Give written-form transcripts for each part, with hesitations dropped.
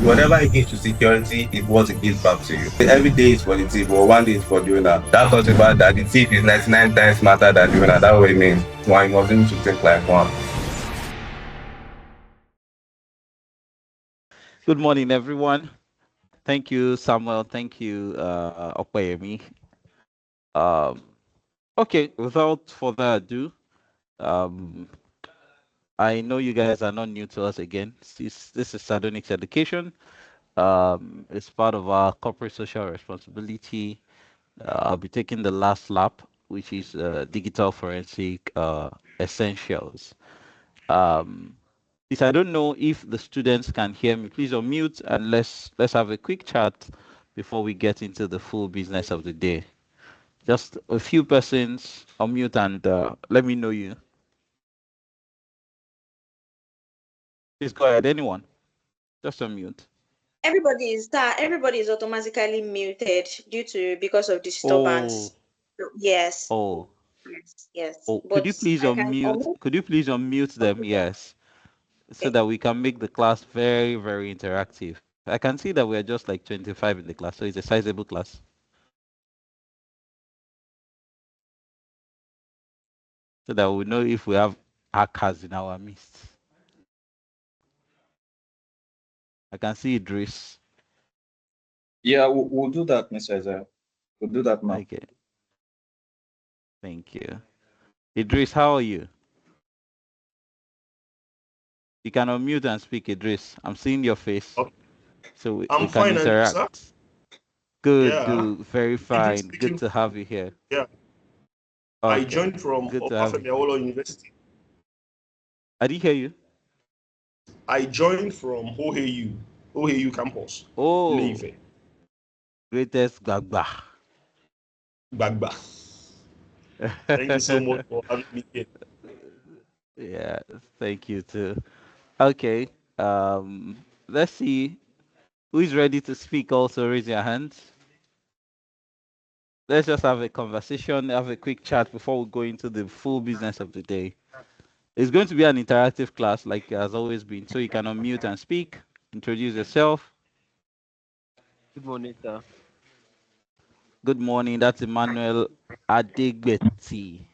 whatever it gives to security is what it gives back to you. Every day is for the thief, or one day is for the owner. That talks about that the thief is 99 times smarter than the owner. That's what it means. Why you must need to think like one. Good morning, everyone. Thank you, Samuel. Thank you, Opeyemi. Um, okay, without further ado, um, I know you guys are not new to us again. This is Sardonyx Education. It's part of our corporate social responsibility. I'll be taking the last lap, which is digital forensic essentials. Um, Please, I don't know if the students can hear me. Please unmute and let's have a quick chat before we get into the full business of the day. Just a few persons unmute and let me know you. Please go ahead. Anyone, just unmute. Everybody is automatically muted because of Oh, disturbance. Yes. oh, Yes. oh. Could But you please I can unmute? unmute. Could you please unmute them? Yes, so Okay. that we can make the class very, very interactive. I can see that we are just like 25 in the class, so it's a sizable class. So that we know if we have hackers in our midst. I can see Idris. Yeah, we'll do that, Mr. Isaiah. We'll do that now. Okay, thank you. Idris, how are you? You can unmute and speak, Idris. I'm seeing your face, Okay. so we I'm can fine, and you, sir? interact. Good, Yeah. good, very Idris fine. Good speaking. to have you here. Yeah. I Okay, joined from good to have you. Obafemi Awolowo University. I didn't hear you. I joined from OHU campus, Oh, Ile-Ife, greatest Gagba. Gbagba. Thank you so much for having me here. Yeah, thank you too. Okay, let's see who is ready to speak. Also, raise your hands. Let's just have a conversation, have a quick chat before we go into the full business of the day. It's going to be an interactive class, like it has always been. So you can unmute and speak, introduce yourself. Good morning, sir. Good morning. That's Emmanuel Adegbeti.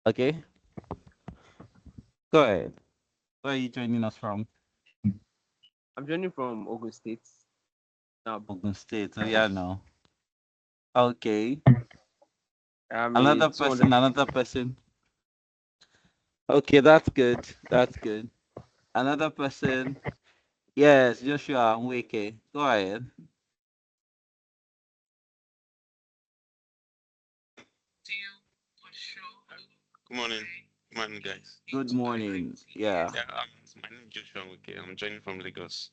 Okay, go ahead. Where are you joining us from? I'm joining from Ogun State. Now, Ogun State. Oh, yeah, no. Okay. I'm a Another 200. person, another person. Okay, that's good. That's good. Another person. Yes, Joshua Nweke. Go ahead. Good morning. Good morning, guys. Good morning. Yeah. Yeah, my name is Joshua Wike. I'm joining from Lagos.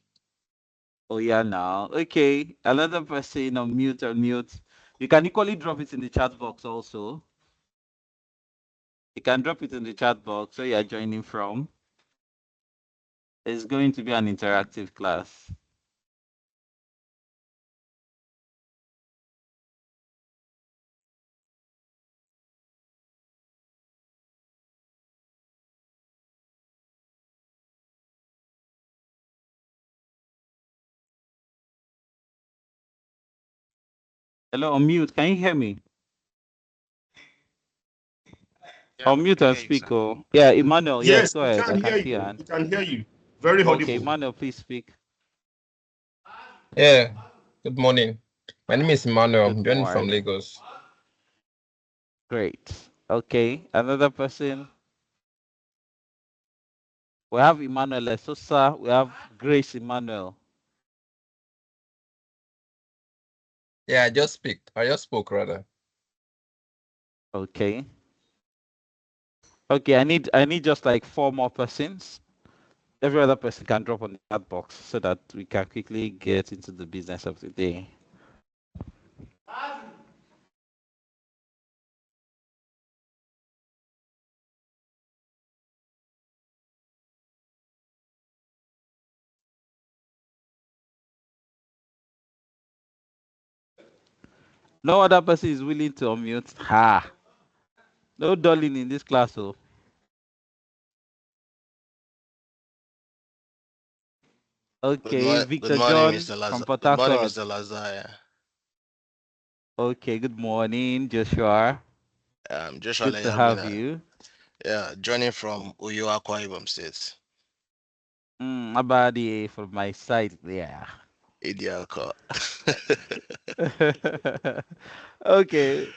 Oh yeah, now. Okay. Another person on mute or mute. You can equally drop it in the chat box also. You can drop it in the chat box where you are joining from. It's going to be an interactive class. Hello, on mute. Can you hear me? Yeah, On we mute can and hear you, sir. speak. Oh, yeah, Emmanuel. Yes, Yes, go we ahead. I can can hear see your you. hand. We can hear you. Very Okay, audible. Emmanuel, please speak. Yeah, good morning. My name is Emmanuel. Good I'm joining from morning. Lagos. Great. Okay, another person. We have Emmanuel Esosa. We have Grace Emmanuel. Yeah, I just speak. I just spoke rather. Okay. Okay, I need just like four more persons. Every other person can drop on the chat box so that we can quickly get into the business of the day. No other person is willing to unmute. Ha! No dulling in this class, oh. Okay, Good Victor morning, John Mr. from Lazar. Port Good morning, Harcourt. Mr. Lazar. Okay, good morning, Joshua. Joshua Good to have Lenyabina. you. Yeah, joining from Uyo Akwa Ibom State. Abadi from my side there. Idiaka. Okay,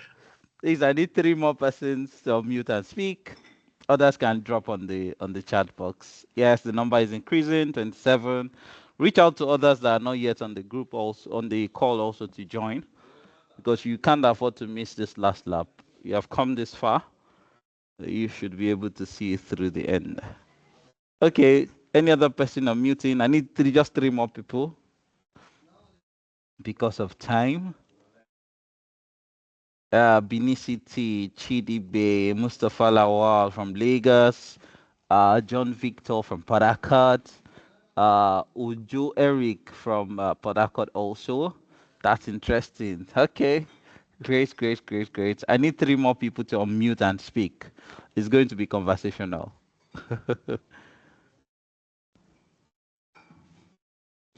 please, I need 3 more persons to unmute and speak. Others can drop on the chat box. Yes, the number is increasing. 27. Reach out to others that are not yet on the group, also on the call, also to join, because you can't afford to miss this last lap. You have come this far. You should be able to see it through the end. Okay, any other person unmuting? I need just 3 more people because of time. Binicity, Chidibe, Mustafa Lawal from Lagos, John Victor from Port Harcourt, Ujo Eric from Port Harcourt also. That's interesting. Okay, great, great, great, great. I need 3 more people to unmute and speak. It's going to be conversational.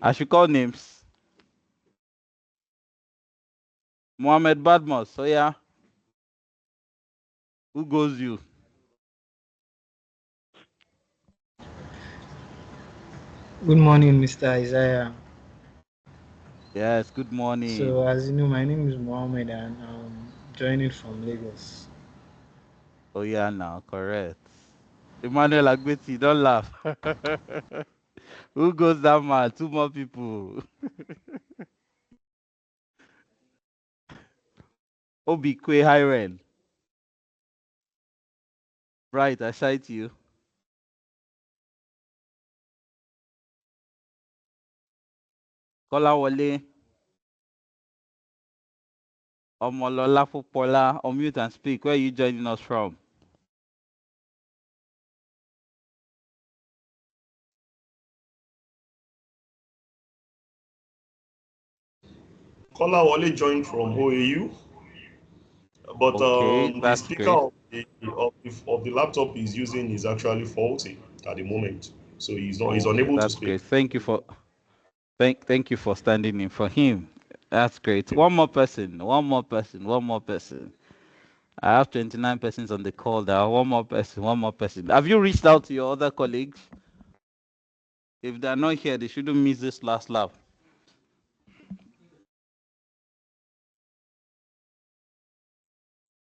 I should call names. Mohammed Badmos. So yeah, who goes you? Good morning, Mr. Isaiah. Yes, good morning. So, as you know, my name is Mohammed and I'm joining from Lagos. Oh yeah, now correct. Emmanuel Agbeti, don't laugh. Who goes that man? 2 more people. Obi Kwe Hiren. Right, I cite you. Kola Wale. Omolola Popola. Unmute and speak. Where are you joining us from? Kola Wale joined from OAU, but Okay, the that's speaker great. of the laptop he's using is actually faulty at the moment, so he's Oh, unable to that's speak. great. Thank you for standing in for him. That's great. 1 more person. 1 more person. 1 more person. I have 29 persons on the call now. 1 more person. 1 more person. Have you reached out to your other colleagues? If they're not here, they shouldn't miss this last lap.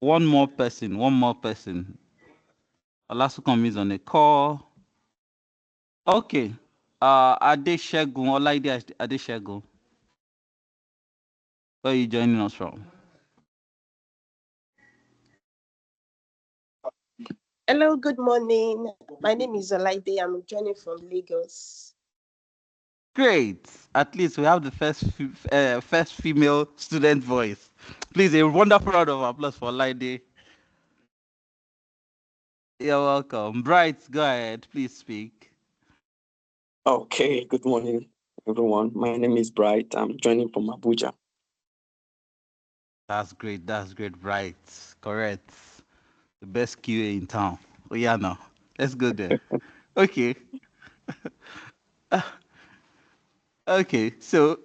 One more person. 1 more person. Olasukomi is on a call. Okay. Adeshegun, Olaide Adeshegun. Where are you joining us from? Hello, good morning. My name is Olaide. I'm joining from Lagos. Great. At least we have the first female student voice. Please, a wonderful round of applause for Olaide. You're welcome. Bright, go ahead. Please speak. Okay, good morning, everyone. My name is Bright. I'm joining from Abuja. That's great. That's great. Bright. Correct. The best QA in town. Oh, yeah, no. Let's go there. Okay. Okay. So,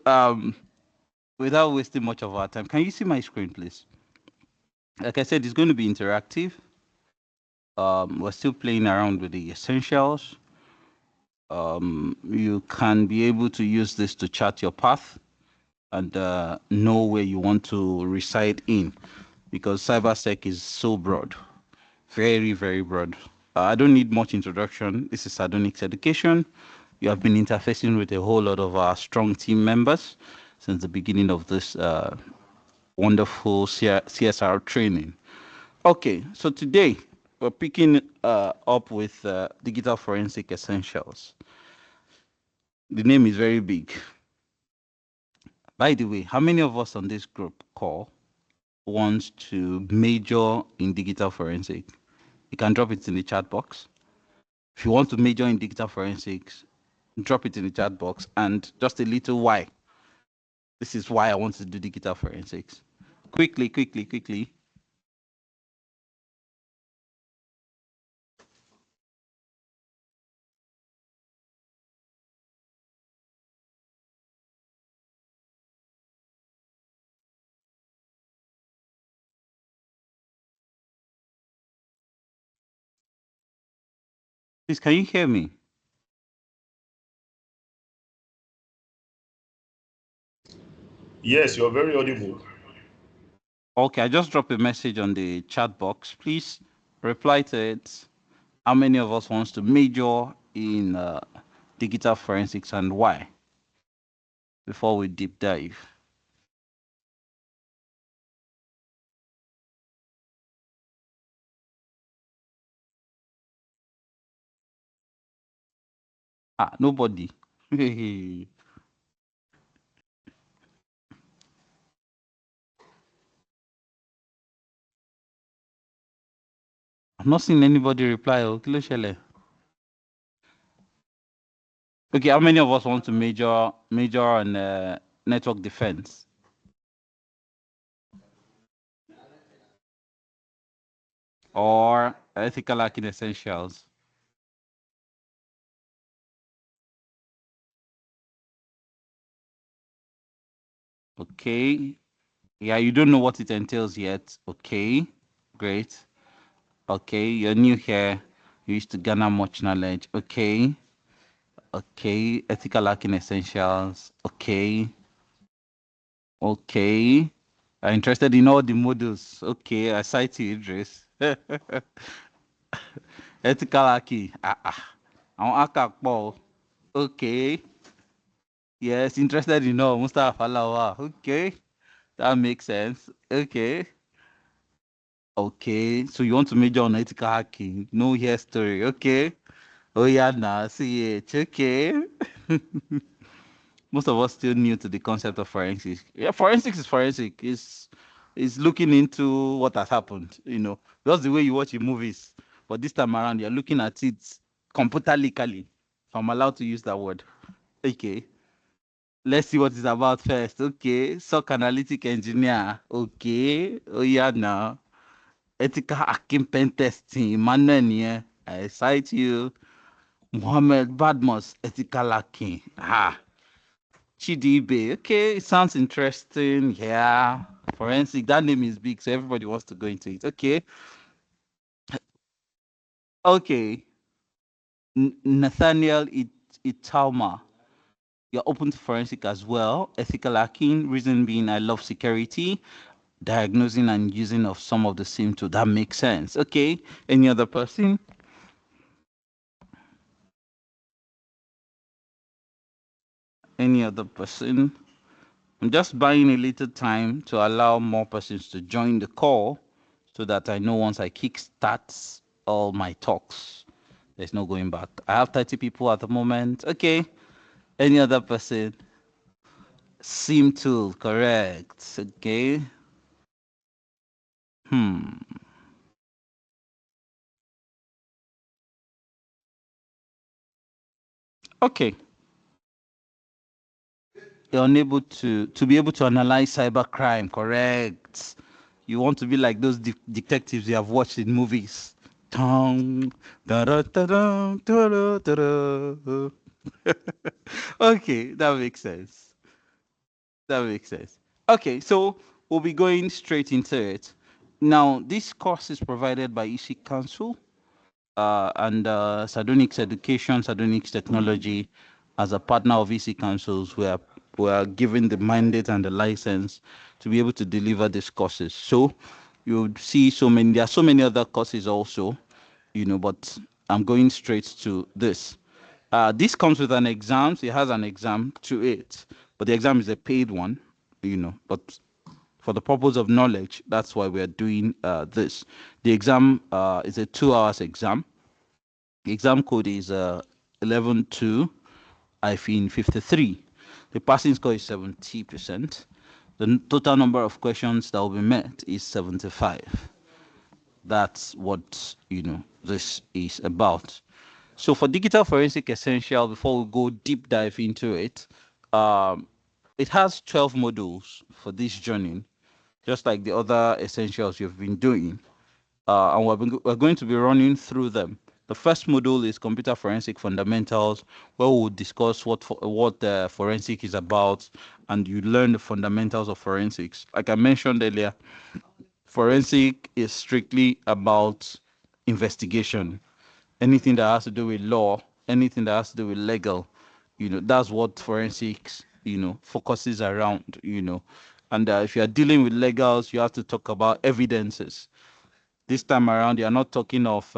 without wasting much of our time, can you see my screen, please? Like I said, it's going to be interactive. We're still playing around with the essentials. You can be able to use this to chart your path and know where you want to reside in, because cybersec is so broad, very, very broad. I don't need much introduction. This is Sardonyx Education. You have been interfacing with a whole lot of our strong team members since the beginning of this wonderful CSR training. Okay, so today we're picking up with digital forensic essentials. The name is very big. By the way, how many of us on this group call wants to major in digital forensic? You can drop it in the chat box. If you want to major in digital forensics, drop it in the chat box and just a little why. This is why I want to do digital forensics. Quickly, quickly, quickly. Please, can you hear me? Yes, you're very audible. Okay, I just dropped a message on the chat box. Please reply to it. How many of us wants to major in digital forensics and why? Before we deep dive. Nobody. I've not seen anybody reply. Kí ló ṣẹlẹ̀? Okay, how many of us want to major on network defense? Or ethical hacking essentials? Okay. Yeah, you don't know what it entails yet. Okay, great. Okay, you're new here. You used to garner much knowledge. Okay. Okay, ethical hacking essentials. Okay. Okay. I'm interested in all the modules. Okay, I cite you, Idris. Ethical hacking. Àwọn hacker pọ̀. Okay. Yes, interested in all. Mustafa Lawa. Okay. That makes sense. Okay. Okay. So you want to major on ethical hacking? No history. Okay. Oh yeah, nah. See it. Okay. Most of us still new to the concept of forensics. Yeah, forensics is forensic. It's looking into what has happened. Just the way you watch in movies. But this time around, you're looking at it computerically. If I'm allowed to use that word. Okay. Let's see what it's about first. Okay. SOC analytic engineer. Okay. Oh yeah, now. Ethical hacking pen testing. Emmanuel, yeah. I cite you. Mohammed Badmos, ethical hacking. Chidibe. Okay, it sounds interesting. Yeah. Forensic. That name is big, so everybody wants to go into it. Okay. Okay. Nathaniel Italma. You're open to forensic as well. Ethical hacking. Reason being, I love security. Diagnosing and using of some of the symptoms. That makes sense. Okay. Any other person? Any other person? I'm just buying a little time to allow more persons to join the call so that I know once I kickstart all my talks, there's no going back. I have 30 people at the moment. Okay. Any other person? Sim tool, correct. Okay. Okay. You're unable to be able to analyze cybercrime, correct. You want to be like those detectives you have watched in movies. Dun, dun, dun, dun, dun, dun, dun, dun. Okay, that makes sense. That makes sense. Okay, so we'll be going straight into it. Now, this course is provided by EC Council and Sardonyx Education, Sardonyx Technology, as a partner of EC Councils. We are given the mandate and the license to be able to deliver these courses. So you'll see there are so many other courses also, but I'm going straight to this. This comes with an exam. It has an exam to it, but the exam is a paid one, but for the purpose of knowledge, that's why we are doing this. The exam is a 2 hours exam. The exam code is 112-53. The passing score is 70%. The total number of questions that will be met is 75. That's what this is about. So for digital forensic essential, before we go deep dive into it, it has 12 modules for this journey, just like the other essentials you've been doing. And we're going to be running through them. The first module is computer forensic fundamentals, where we'll discuss what forensic is about, and you learn the fundamentals of forensics. Like I mentioned earlier, forensic is strictly about investigation. anything that has to do with law, anything that has to do with legal, that's what forensics, focuses around, and if you're dealing with legals, you have to talk about evidences. This time around, you're not talking of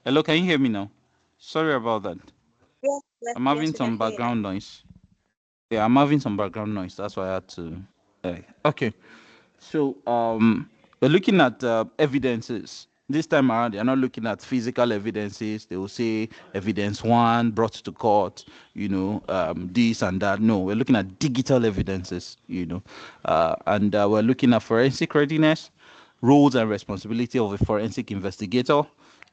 hello, can you hear me now? Sorry about that. Yes, yes, I'm yes, having we can some hear you now. background noise. Yeah, I'm having some background noise. That's why I had to. Okay. So we're looking at evidences. This time around, they're not looking at physical evidences. They will say evidence one brought to court, this and that. No, we're looking at digital evidences, and we're looking at forensic readiness, roles and responsibility of a forensic investigator.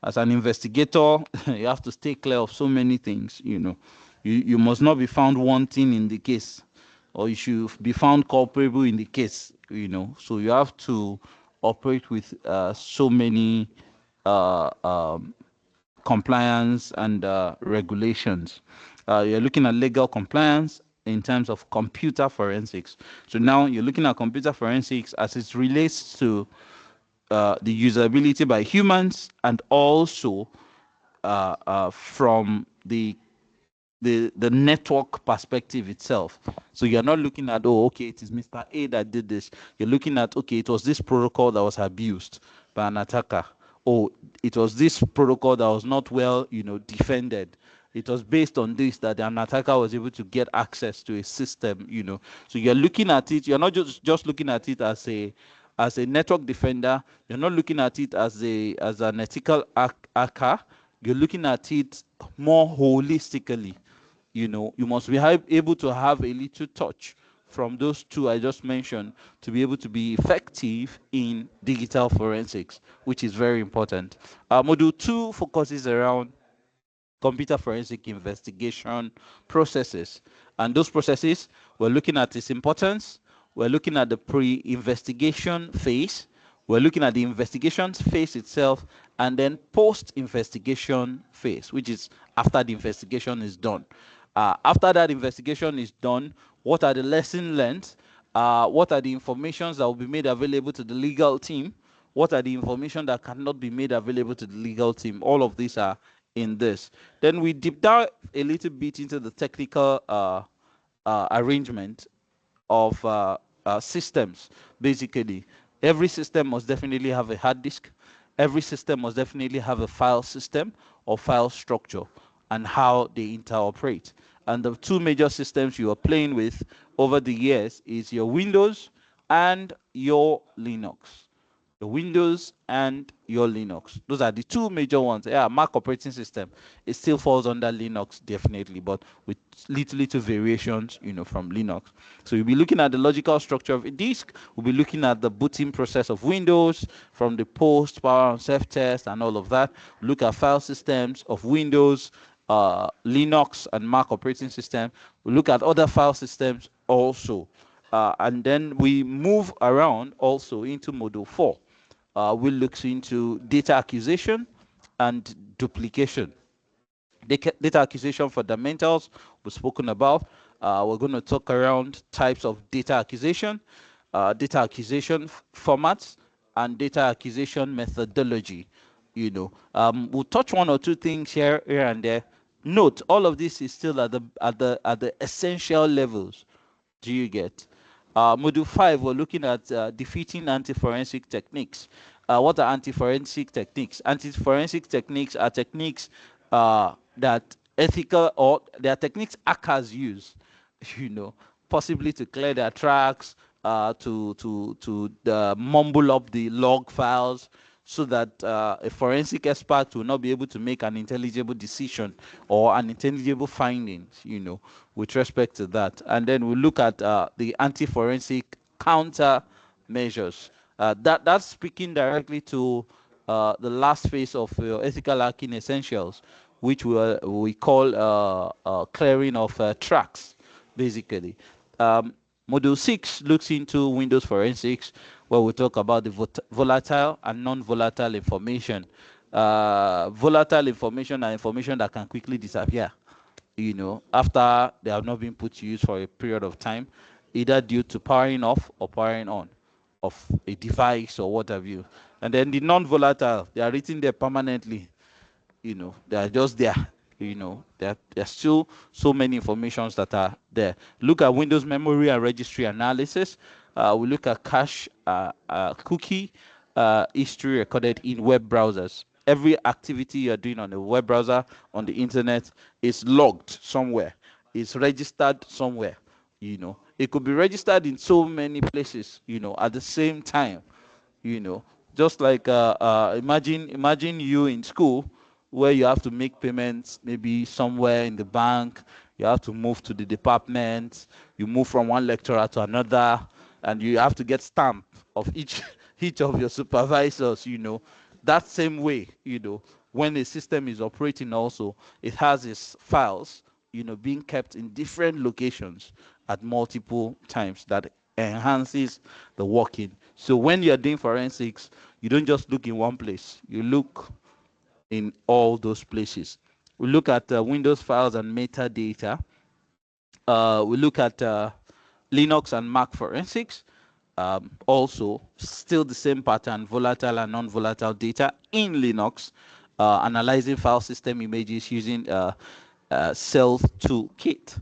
As an investigator, you have to stay clear of so many things. You must not be found wanting in the case, or you should be found culpable in the case. So you have to operate with so many uh, um, compliance and regulations. You're looking at legal compliance in terms of computer forensics. So now you're looking at computer forensics as it relates to the usability by humans, and also from the network perspective itself. So you're not looking at, oh, okay, it is Mr. A that did this. You're looking at, okay, it was this protocol that was abused by an attacker. Oh, it was this protocol that was not well, defended. It was based on this that an attacker was able to get access to a system. So you're looking at it, you're not just looking at it as a network defender. You're not looking at it as an ethical hacker. You're looking at it more holistically. You must be able to have a little touch from those two I just mentioned to be able to be effective in digital forensics, which is very important. Module 2 focuses around computer forensic investigation processes. And those processes, we're looking at its importance, we're looking at the pre-investigation phase, we're looking at the investigation phase itself, and then post-investigation phase, which is after the investigation is done. After that investigation is done, what are the lessons learned? What are the informations that will be made available to the legal team? What are the information that cannot be made available to the legal team? All of these are in this. Then we deep dive a little bit into the technical arrangement of systems. Basically, every system must definitely have a hard disk. Every system must definitely have a file system or file structure, and how they interoperate. And the two major systems you are playing with over the years is your Windows and your Linux. The Windows and your Linux. Those are the two major ones. Yeah, Mac operating system, it still falls under Linux definitely, but with little variations, from Linux. So you'll be looking at the logical structure of a disk. We'll be looking at the booting process of Windows from the post, power, and self-test, and all of that. Look at file systems of Windows, Linux, and Mac operating system. We look at other file systems also. And then we move around also into module 4. We look into data acquisition and duplication. Data acquisition fundamentals we've spoken about. We're going to talk around types of data acquisition formats, and data acquisition methodology. We'll touch one or two things here and there. Note, all of this is still at the essential levels. Do you get? Module 5, we're looking at defeating anti-forensic techniques. What are anti-forensic techniques? Anti-forensic techniques are techniques that ethical, or they are techniques hackers use, you know, possibly to clear their tracks, to mumble up the log files, so that a forensic expert will not be able to make an intelligible decision or an intelligible findings, with respect to that. And then we look at the anti-forensic counter measures. That's speaking directly to the last phase of ethical hacking essentials, which we call clearing of tracks, basically. Module 6 looks into Windows forensics, where we talk about the volatile and non-volatile information. Volatile information are information that can quickly disappear, after they have not been put to use for a period of time, either due to powering off or powering on of a device or what have you. And then the non-volatile, they are written there permanently. They are just there. There's still so many informations that are there. Look at Windows memory and registry analysis. We look at cache, cookie history recorded in web browsers. Every activity you're doing on a web browser, on the internet, is logged somewhere. It's registered somewhere. It could be registered in so many places, at the same time. Just like imagine you in school, where you have to make payments, maybe somewhere in the bank, you have to move to the department, you move from one lecturer to another, and you have to get stamp of each each of your supervisors. That same way, when a system is operating, also it has its files, being kept in different locations at multiple times. That enhances the working. So when you're doing forensics, you don't just look in one place, you look in all those places. We look at Windows files and metadata. We look at Linux and Mac forensics. Also, still the same pattern, volatile and non-volatile data in Linux, analyzing file system images using Self Toolkit,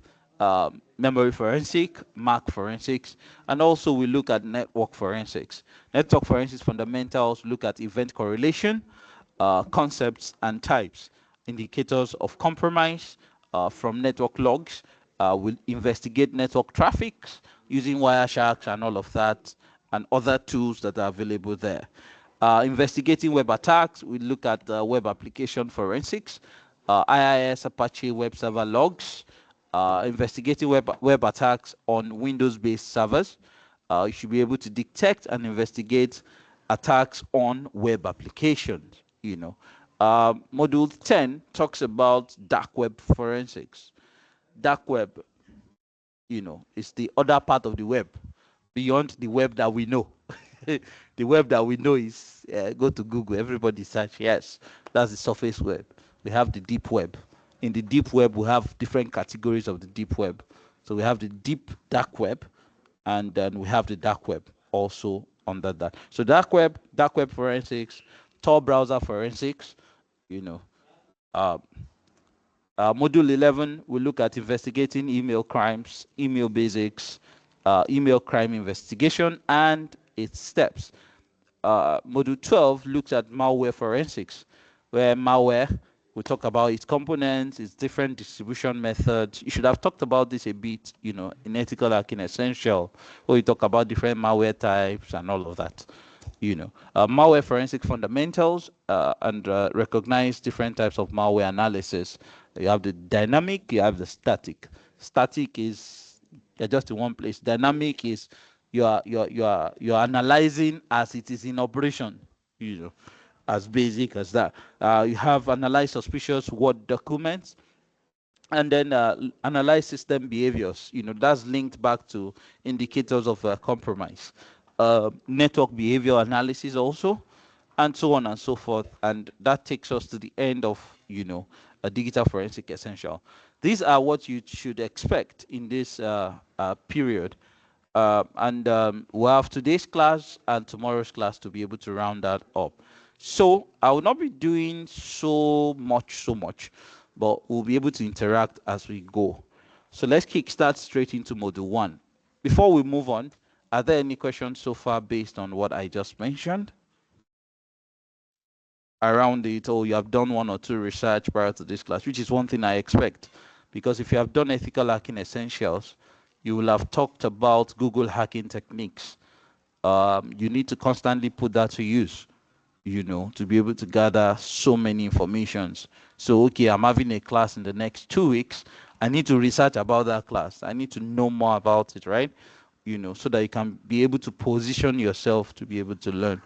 memory forensic, Mac forensics, and also we look at network forensics. Network forensics fundamentals look at event correlation, concepts and types, indicators of compromise from network logs. We'll investigate network traffics using Wireshark and all of that, and other tools that are available there. Investigating web attacks, we look at web application forensics, IIS Apache web server logs, investigating web attacks on Windows-based servers. You should be able to detect and investigate attacks on web applications. Module 10 talks about dark web forensics. Dark web, is the other part of the web beyond the web that we know. The web that we know is go to Google, everybody search. Yes, that's the surface web. We have the deep web. In the deep web, we have different categories of the deep web. So we have the deep dark web, and then we have the dark web also under that. So dark web forensics, Tor browser forensics, module 11, we look at investigating email crimes, email basics, email crime investigation, and its steps. Module 12 looks at malware forensics, where malware, we talk about its components, its different distribution methods. You should have talked about this a bit, in Ethical Hacking Essential, where we talk about different malware types and all of that. Malware forensic fundamentals, and recognize different types of malware analysis. You have the dynamic, you have the static. Static is you're just in one place. Dynamic is you're analyzing as it is in operation. As basic as that. You have analyze suspicious Word documents, and then analyze system behaviors. That's linked back to indicators of compromise. Network behavior analysis also, and so on and so forth. And that takes us to the end of a digital forensic essential. These are what you should expect in this period. And we'll have today's class and tomorrow's class to be able to round that up. So I will not be doing so much, but we'll be able to interact as we go. So let's kickstart straight into module 1. Before we move on, are there any questions so far based on what I just mentioned around it, or you have done one or two research prior to this class, which is one thing I expect, because if you have done ethical hacking essentials, you will have talked about Google hacking techniques. You need to constantly put that to use, to be able to gather so many informations. So, okay, I'm having a class in the next 2 weeks. I need to research about that class. I need to know more about it, right? So that you can be able to position yourself to be able to learn,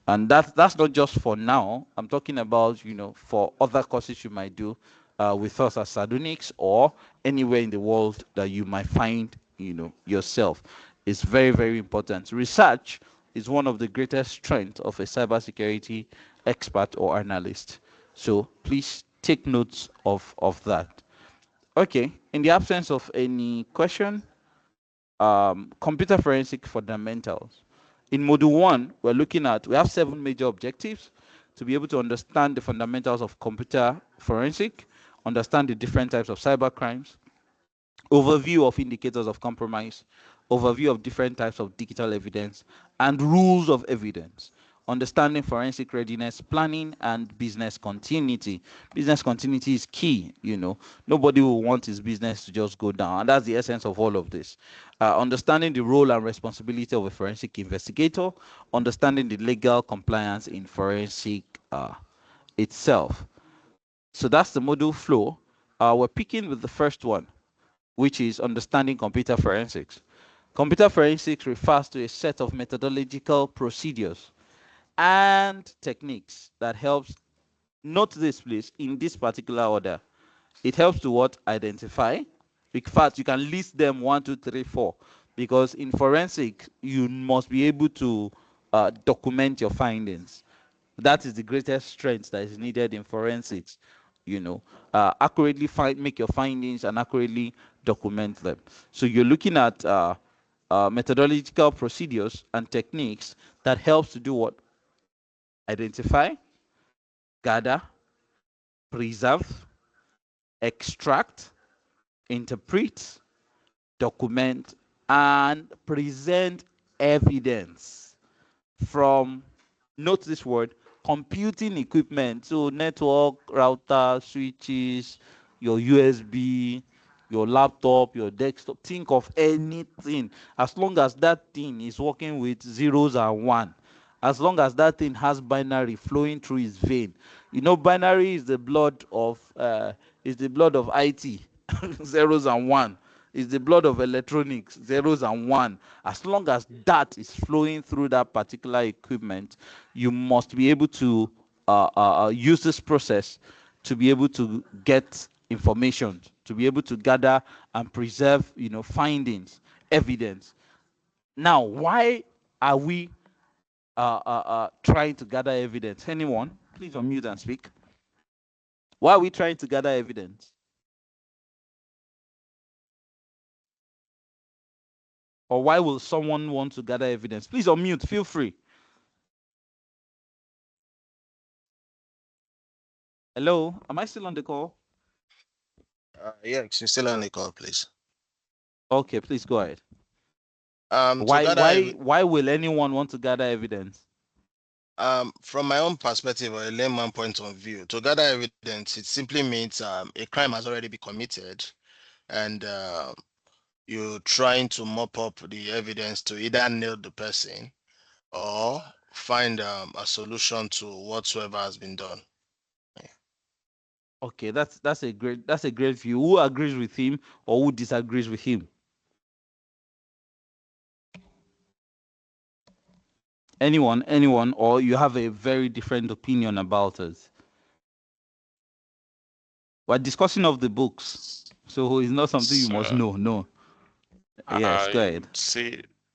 And that's not just for now. I'm talking about, for other courses you might do with us at Sardonyx, or anywhere in the world that you might find, yourself is very, very important. Research is one of the greatest strengths of a cybersecurity expert or analyst. So please take notes of that. Okay, in the absence of any question, computer forensic fundamentals. In module 1, we have 7 major objectives to be able to understand the fundamentals of computer forensic, understand the different types of cyber crimes, overview of indicators of compromise, overview of different types of digital evidence, and rules of evidence, understanding forensic readiness, planning, and business continuity. Business continuity is key. Nobody will want his business to just go down, and that's the essence of all of this. Understanding the role and responsibility of a forensic investigator, understanding the legal compliance in forensic itself. So that's the module flow. We're picking with the first one, which is understanding computer forensics. Computer forensics refers to a set of methodological procedures and techniques that helps, note this please, in this particular order. It helps to what? Identify. In fact, you can list them 1, 2, 3, 4, because in forensic, you must be able to document your findings. That is the greatest strength that is needed in forensics. Accurately make your findings and accurately document them. So you're looking at methodological procedures and techniques that helps to do what? Identify, gather, preserve, extract, interpret, document, and present evidence from, note this word, computing equipment. So network, router, switches, your USB, your laptop, your desktop. Think of anything. As long as that thing is working with zeros and one, as long as that thing has binary flowing through its vein. Binary is the blood of IT, zeros and one. Is the blood of electronics, zeros and one. As long as that is flowing through that particular equipment, you must be able to use this process to be able to get information, to be able to gather and preserve, findings, evidence. Now, why are we trying to gather evidence? Anyone? Please unmute and speak. Why are we trying to gather evidence? Or why will someone want to gather evidence? Please unmute, feel free. Hello, am I still on the call? Yeah, you're still on the call, please. Okay, please go ahead. Why will anyone want to gather evidence? From my own perspective or a layman point of view, to gather evidence, it simply means a crime has already been committed, and you're trying to mop up the evidence to either nail the person or find a solution to whatsoever has been done. Okay, that's a great view. Who agrees with him or who disagrees with him? Anyone, or you have a very different opinion about it? We're discussing of the books, so it's not something you must know. No. Yes, go ahead.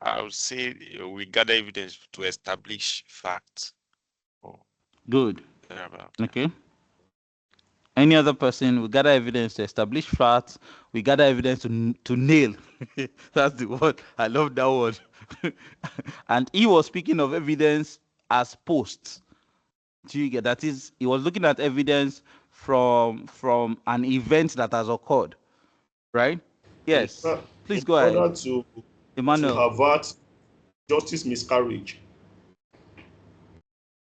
I would say we gather evidence to establish facts. Good. Okay. Any other person, we gather evidence to establish facts. We gather evidence to nail. That's the word. I love that word. And he was speaking of evidence as posts. Do you get that? Is he was looking at evidence from an event that has occurred, right? Yes. Please go ahead. In order to avert justice miscarriage.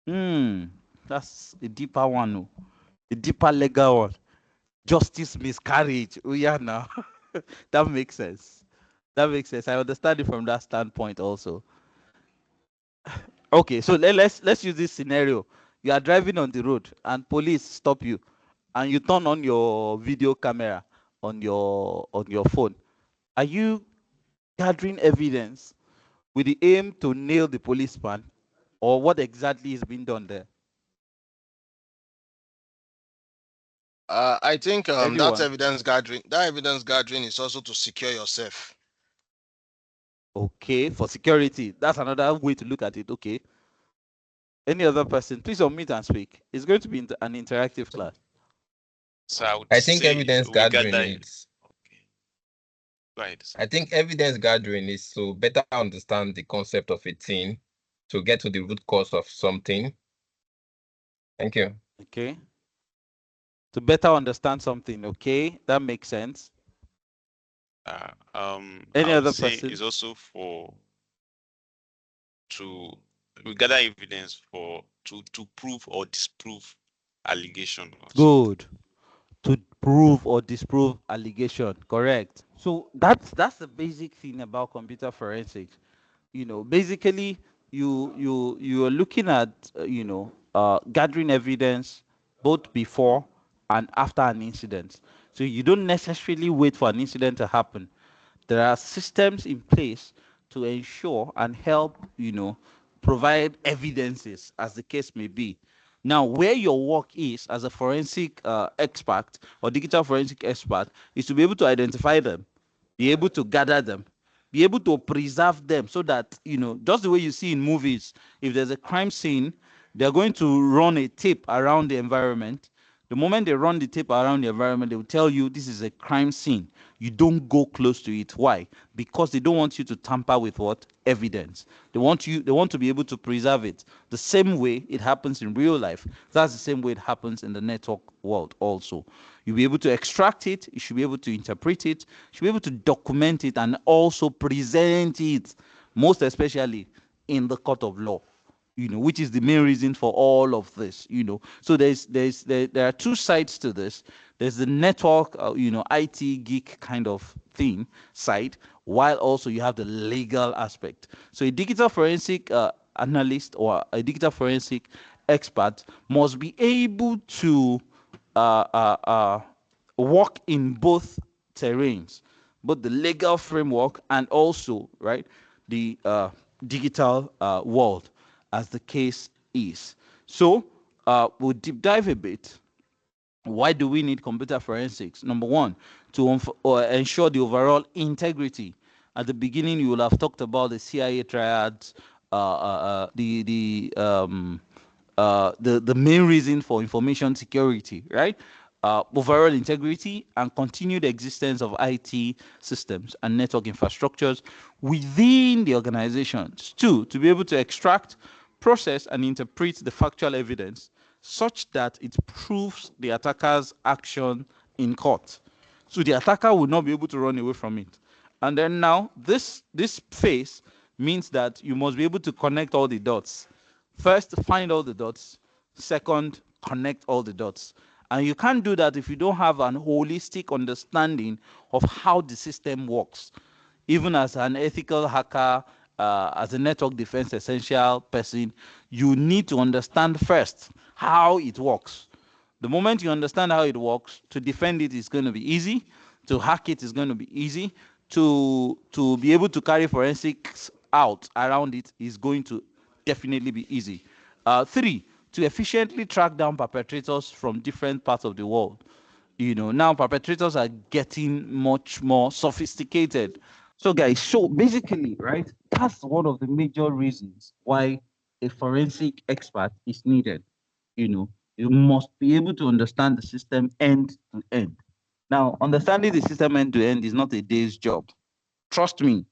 That's a deeper one. No? A deeper legal one. Justice miscarriage. Oh yeah, now that makes sense. That makes sense. I understand it from that standpoint also. Okay, so let's use this scenario. You are driving on the road and police stop you, and you turn on your video camera on your phone. Are you gathering evidence with the aim to nail the policeman, or what exactly is being done there? I think that evidence gathering is also to secure yourself. Okay, for security. That's another way to look at it. Okay. Any other person, please unmute and speak. It's going to be an interactive class. So I would I think say evidence we gathering gather. is Okay. Go ahead. Sir. I think evidence gathering is to better understand the concept of a thing, to get to the root cause of something. Thank you. Okay. To better understand something. Okay, that makes sense. Any I would other say person? it's also we gather evidence to prove or disprove allegation or something. Good. To prove or disprove allegation. Correct. So that's the basic thing about computer forensics. Basically, you are looking at gathering evidence both before and after an incident. So you don't necessarily wait for an incident to happen. There are systems in place to ensure and help provide evidences, as the case may be. Now, where your work is as a forensic expert or digital forensic expert is to be able to identify them, be able to gather them, be able to preserve them, so that just the way you see in movies, if there's a crime scene, they're going to run a tape around the environment. The moment they run the tape around the environment, they will tell you this is a crime scene. You don't go close to it. Why? Because they don't want you to tamper with what? Evidence. They want to be able to preserve it. The same way it happens in real life. That's the same way it happens in the network world also. You'll be able to extract it, you should be able to interpret it, you should be able to document it and also present it, most especially in the court of law. Which is the main reason for all of this. So there are two sides to this. There's the network, IT geek kind of thing side, while also you have the legal aspect. So a digital forensic analyst or a digital forensic expert must be able to work in both terrains, both the legal framework and also, right, the digital world, as the case is. So we'll deep dive a bit. Why do we need computer forensics? Number one, to ensure the overall integrity. At the beginning, you will have talked about the CIA triads, the main reason for information security, right? Overall integrity and continued existence of IT systems and network infrastructures within the organizations. Two, to be able to extract, process, and interpret the factual evidence such that it proves the attacker's action in court. So the attacker will not be able to run away from it. And then now this phase means that you must be able to connect all the dots. First, find all the dots. Second, connect all the dots. And you can't do that if you don't have an holistic understanding of how the system works. Even as an ethical hacker, as a network defense essential person, you need to understand first how it works. The moment you understand how it works, to defend it is going to be easy. To hack it is going to be easy. To be able to carry forensics out around it is going to definitely be easy. Three, to efficiently track down perpetrators from different parts of the world. Now perpetrators are getting much more sophisticated. So guys, so basically, right, that's one of the major reasons why a forensic expert is needed. You must be able to understand the system end to end. Now, understanding the system end to end is not a day's job. Trust me,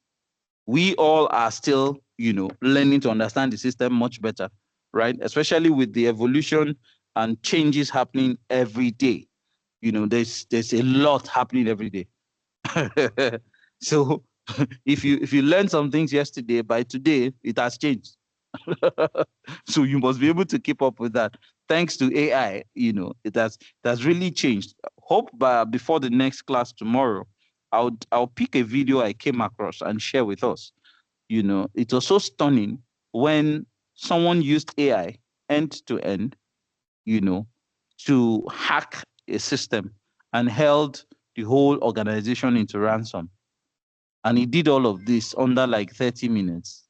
we all are still, learning to understand the system much better, right? Especially with the evolution and changes happening every day. There's a lot happening every day. So if you learn some things yesterday, by today it has changed. So you must be able to keep up with that. Thanks to AI, it has really changed. Hope before the next class tomorrow, I'll pick a video I came across and share with us. It was so stunning when someone used AI end to end, to hack a system and held the whole organization into ransom. And he did all of this under like 30 minutes.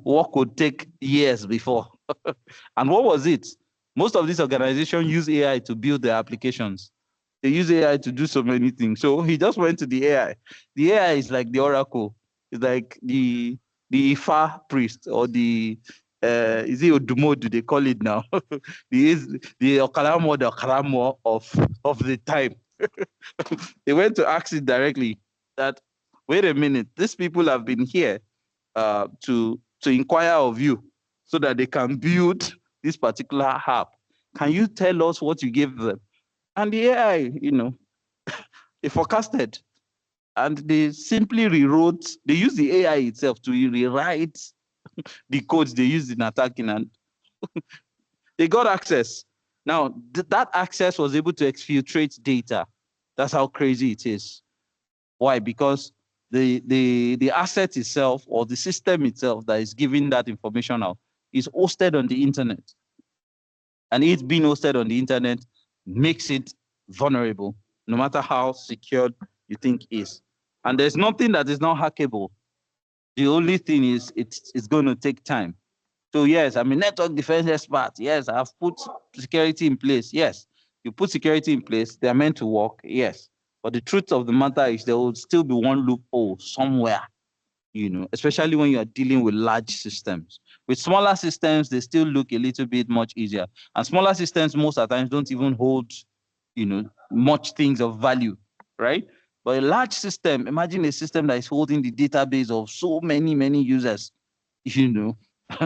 What could take years before? And what was it? Most of these organizations use AI to build their applications. They use AI to do so many things. So he just went to the AI. The AI is like the oracle. It's like the Ifa priest or the is it Odumodu they call it now? the Okalamo, the Okalamo of the time. They went to ask it directly that, wait a minute, these people have been here to inquire of you so that they can build this particular app. Can you tell us what you gave them? And the AI, they forecasted and they simply rewrote, they used the AI itself to rewrite the codes they used in attacking, and they got access. Now, that access was able to exfiltrate data. That's how crazy it is. Why? Because the asset itself or the system itself that is giving that information out is hosted on the internet. And it being hosted on the internet makes it vulnerable, no matter how secured you think it is. And there's nothing that is not hackable. The only thing is it's going to take time. So yes, I'm a network defense expert. Yes, I've put security in place. Yes, you put security in place. They're meant to work. Yes. But the truth of the matter is there will still be one loophole somewhere, especially when you are dealing with large systems. With smaller systems, they still look a little bit much easier. And smaller systems most of the times don't even hold, much things of value, right? But a large system, imagine a system that is holding the database of so many, many users,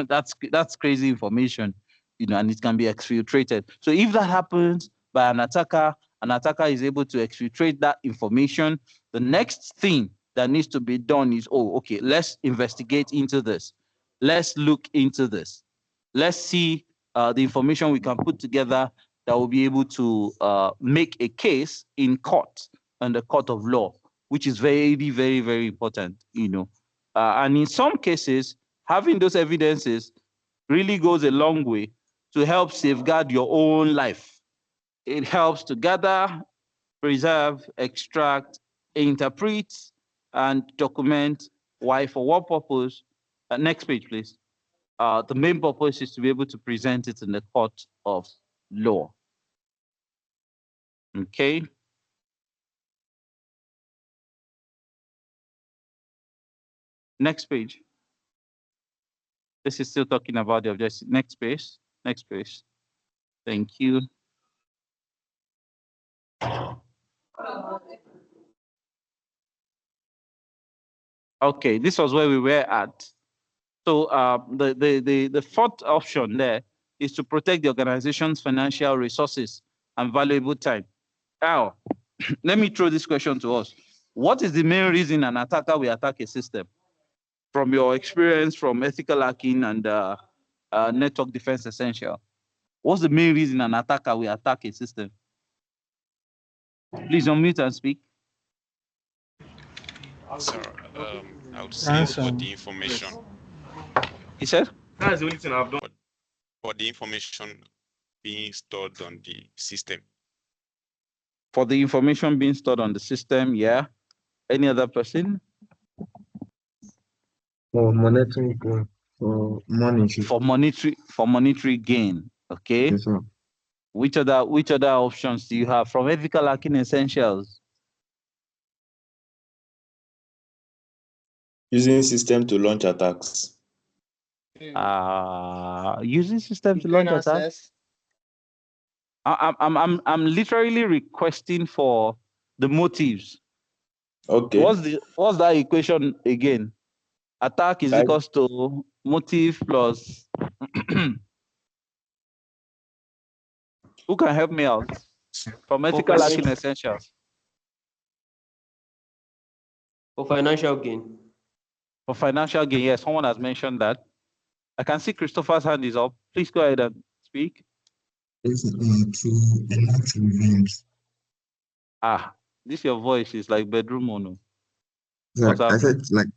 that's crazy information, and it can be exfiltrated. So if that happens by an attacker is able to exfiltrate that information, the next thing that needs to be done is, okay, let's investigate into this. Let's look into this. Let's see the information we can put together that will be able to make a case in court, and the court of law, which is very, very, very important, and in some cases, having those evidences really goes a long way to help safeguard your own life. It helps to gather, preserve, extract, interpret, and document why, for what purpose. Next page, please. The main purpose is to be able to present it in the court of law. Okay. Next page. This is still talking about the objective. Next page. Next page. Thank you. Okay, this was where we were at. So the fourth option there is to protect the organization's financial resources and valuable time. Now, let me throw this question to us. What is the main reason an attacker will attack a system? From your experience from ethical hacking and network defense essential, what's the main reason an attacker will attack a system? Please unmute and speak. Sir, I would say for the information. He said? That's the only thing I've done. For the information being stored on the system. For the information being stored on the system, yeah. Any other person? For monetary gain. For monetary gain. Okay. Yes, sir. Which other options do you have from ethical hacking essentials? Using system to launch attacks. Using system to launch attacks. I'm literally requesting for the motives. Okay. What's that equation again? Attack is equals to motive plus. Who can help me out? From ethical hacking essentials. For financial gain. For financial gain, yes, someone has mentioned that. I can see Christopher's hand is up. Please go ahead and speak. It's to enact revenge. This your voice is like bedroom mono. Yeah, I said like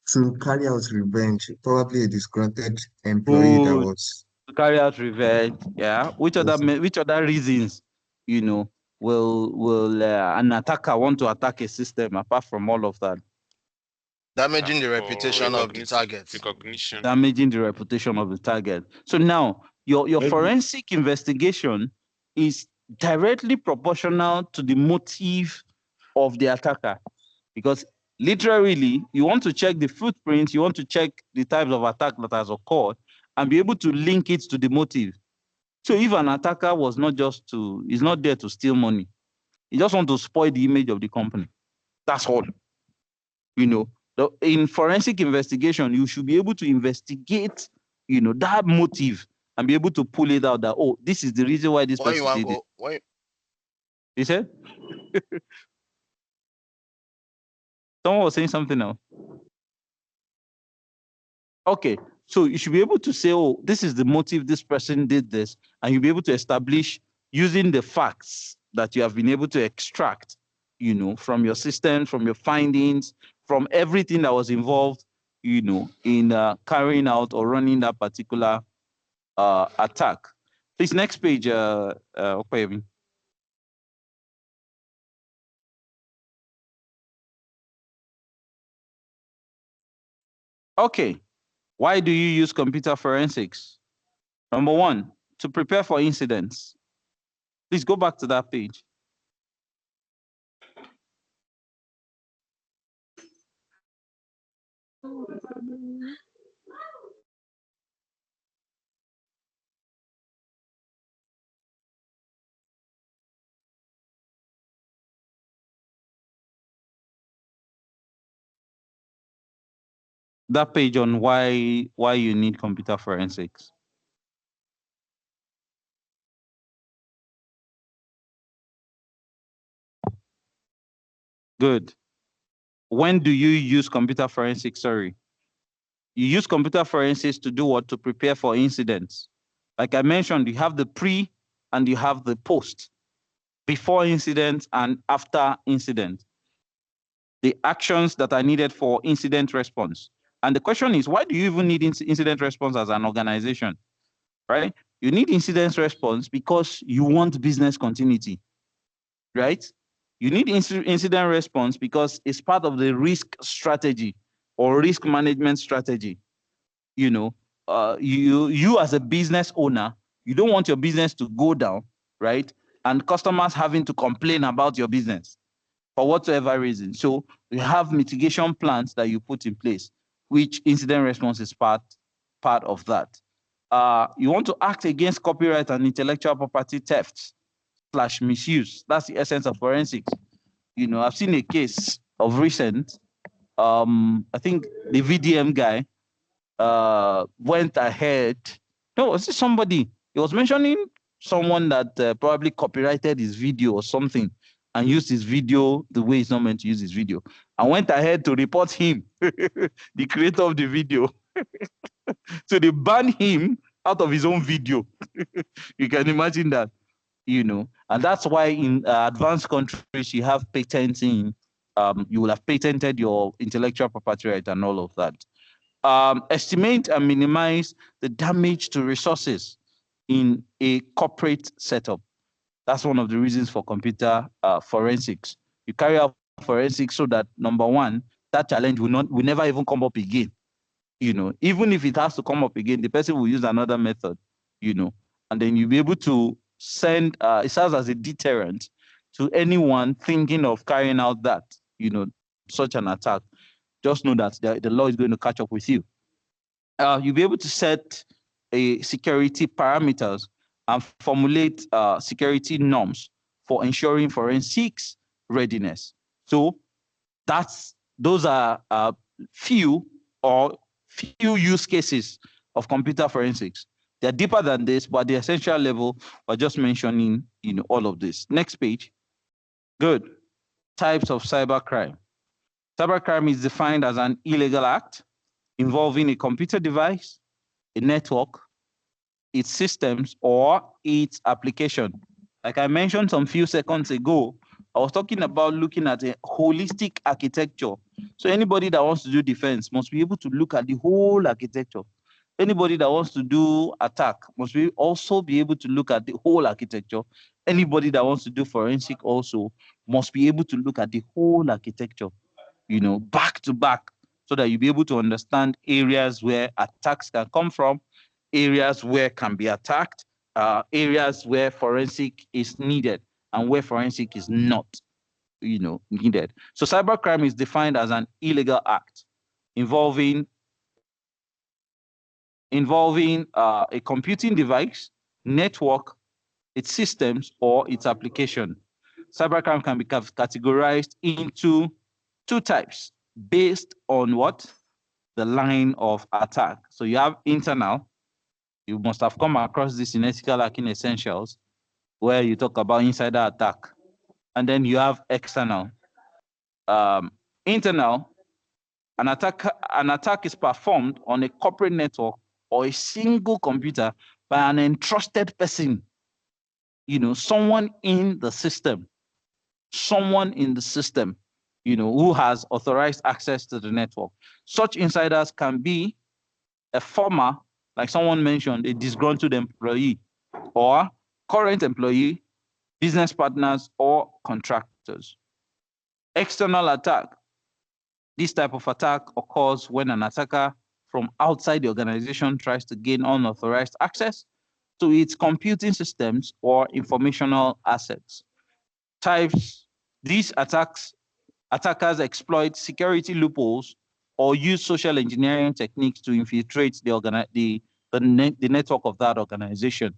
to carry out revenge, probably a disgruntled employee that was to carry out revenge. Yeah. Which other reasons, will an attacker want to attack a system apart from all of that? Damaging the reputation of the target. Recognition. Damaging the reputation of the target. So now your forensic investigation is directly proportional to the motive of the attacker, because Literally, you want to check the footprints, you want to check the types of attack that has occurred and be able to link it to the motive. So if an attacker was not just to, is not there to steal money, he just want to spoil the image of the company. That's all. You know, in forensic investigation, you should be able to investigate, you know, that motive and be able to pull it out that, oh, this is the reason why this person did it. Why? You said? Someone was saying something now. Okay, so you should be able to say, oh, this is the motive, this person did this, and you'll be able to establish using the facts that you have been able to extract, you know, from your system, from your findings, from everything that was involved, you know, in carrying out or running that particular attack. Please, next page, Opeyemi. Okay, why do you use computer forensics? Number one, to prepare for incidents. Please go back to that page. That page on why you need computer forensics. Good. When do you use computer forensics? Sorry. You use computer forensics to do what? To prepare for incidents. Like I mentioned, you have the pre and you have the post. Before incident and after incident. The actions that are needed for incident response. And the question is, why do you even need incident response as an organization? Right? You need incident response because you want business continuity. Right? You need incident response because it's part of the risk strategy or risk management strategy. You know, you as a business owner, you don't want your business to go down, right? And customers having to complain about your business for whatever reason. So you have mitigation plans that you put in place, which incident response is part of that. You want to act against copyright and intellectual property thefts / misuse. That's the essence of forensics. You know, I've seen a case of recent. I think the VDM guy went ahead. No, was it somebody? He was mentioning someone that probably copyrighted his video or something and used his video the way he's not meant to use his video, and went ahead to report him, the creator of the video. So they banned him out of his own video. You can imagine that. You know, and that's why in advanced countries you have patenting. You will have patented your intellectual property right and all of that. Estimate and minimize the damage to resources in a corporate setup. That's one of the reasons for computer forensics. You carry out forensics so that, number one, that challenge will never even come up again. You know, even if it has to come up again, the person will use another method, you know, and then you'll be able to send, it serves as a deterrent to anyone thinking of carrying out that, you know, such an attack. Just know that the law is going to catch up with you. You'll be able to set a security parameters and formulate security norms for ensuring forensics readiness. So those are few use cases of computer forensics. They're deeper than this, but the essential level, we're just mentioning, you know, all of this. Next page. Good. Types of cybercrime. Cybercrime is defined as an illegal act involving a computer device, a network, its systems, or its application. Like I mentioned some few seconds ago, I was talking about looking at a holistic architecture. So anybody that wants to do defense must be able to look at the whole architecture. Anybody that wants to do attack must also be able to look at the whole architecture. Anybody that wants to do forensic also must be able to look at the whole architecture, you know, back to back, so that you'll be able to understand areas where attacks can come from, areas where can be attacked, areas where forensic is needed and where forensic is not. needed. So cybercrime is defined as an illegal act involving a computing device, network, its systems, or its application. Cybercrime can be categorized into two types based on what? The line of attack. So you have internal. You must have come across this in Ethical Hacking Essentials, where you talk about insider attack. And then you have external. Internal, an attack is performed on a corporate network or a single computer by an entrusted person, someone in the system, who has authorized access to the network. Such insiders can be a former, like someone mentioned, a disgruntled employee, or current employee, business partners, or contractors. External attack. This type of attack occurs when an attacker from outside the organization tries to gain unauthorized access to its computing systems or informational assets. Types. These attackers exploit security loopholes or use social engineering techniques to infiltrate the network of that organization.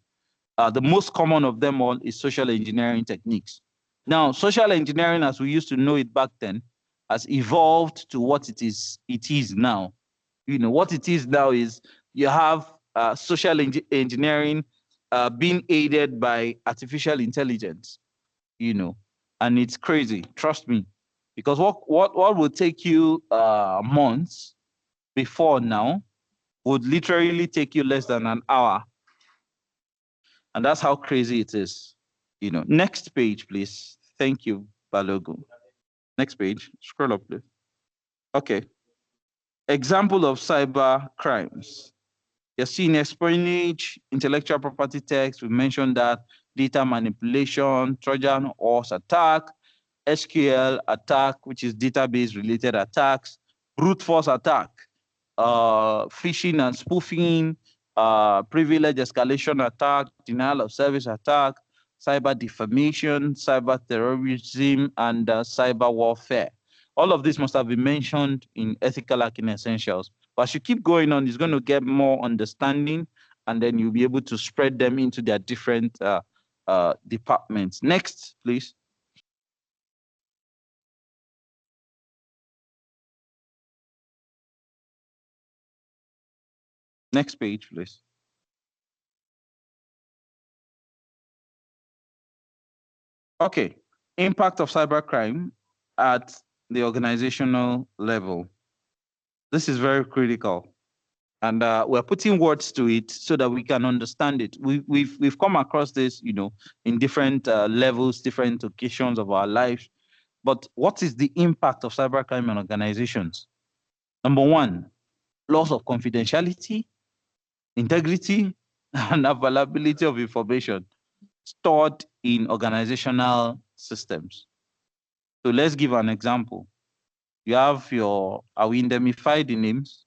The most common of them all is social engineering techniques. Now, social engineering, as we used to know it back then, has evolved to what it is now. What it is now is you have social engineering being aided by artificial intelligence, and it's crazy, trust me, because what would take you months before now would literally take you less than an hour. And that's how crazy it is. Next page, please. Thank you, Balogun. Next page. Scroll up, please. Okay. Example of cyber crimes. You're seeing espionage, intellectual property theft. We mentioned that data manipulation, Trojan horse attack, SQL attack, which is database-related attacks, brute force attack, phishing and spoofing, privilege escalation attack, denial of service attack, cyber defamation, cyber terrorism, and cyber warfare. All of this must have been mentioned in Ethical Hacking Essentials. But as you keep going on, it's going to get more understanding, and then you'll be able to spread them into their different departments. Next, please. Next page, please. Okay, impact of cybercrime at the organizational level. This is very critical, and we're putting words to it so that we can understand it. We've come across this, in different levels, different occasions of our lives. But what is the impact of cybercrime on organizations? Number one, loss of confidentiality, integrity, and availability of information stored in organizational systems. So let's give an example. You have are we indemnified the names?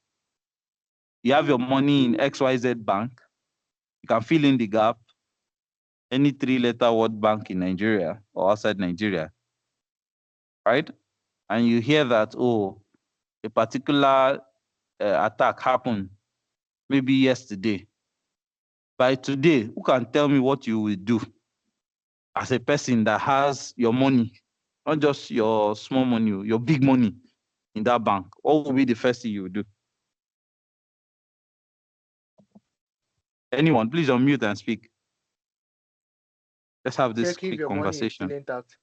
You have your money in XYZ bank. You can fill in the gap. Any 3-letter word bank in Nigeria or outside Nigeria, right? And you hear that, a particular attack happened maybe yesterday. By today, who can tell me what you will do as a person that has your money, not just your small money, your big money in that bank? What will be the first thing you will do? Anyone, please unmute and speak. Let's have this Check if quick your conversation. money is still intact.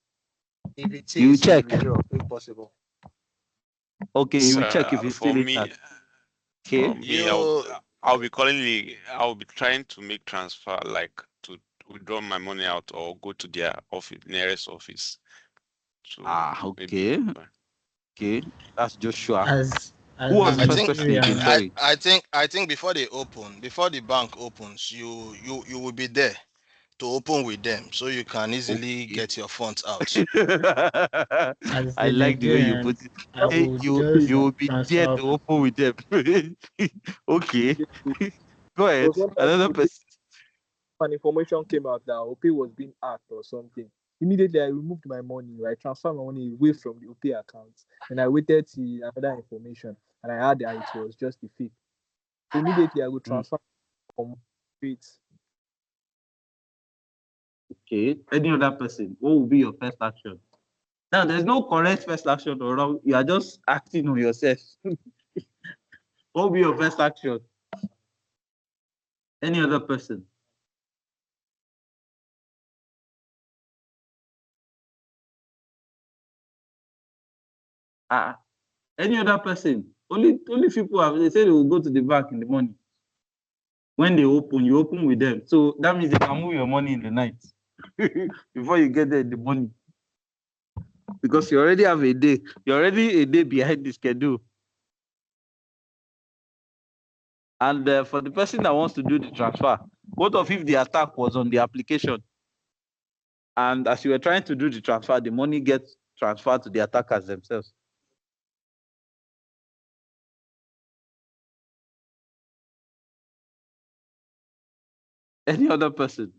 If it is, You check. withdraw if possible. Okay, you check if it's For still me, intact. Okay. for me, I'll be trying to make transfer, like to withdraw my money out or go to their office, nearest office. So okay. Okay, that's Joshua. As Who was the first person again? Sorry. I think before the bank opens, you will be there to open with them, so you can easily get your funds out. as I the like the way you Nigerian, put it. I will You just will be there transfer. to open with them. Okay. Go ahead. Another person. An information came out that OP was being hacked or something. Immediately, I removed my money. I transferred my money away from the OPay account, and I waited till another information, and I had that it was just a fake. So immediately, I would transfer from it. Okay. Any other person? What will be your first action? Now, there's no correct first action or wrong. You are just acting on yourself. What will be your first action? Any other person? Any other person? Only people have. They say they will go to the bank in the morning. When they open, you open with them. So that means they can move your money in the night before you get there in the morning. Because you already have a day. You're already a day behind the schedule. And for the person that wants to do the transfer, what if the attack was on the application? And as you were trying to do the transfer, the money gets transferred to the attackers themselves. Any other person?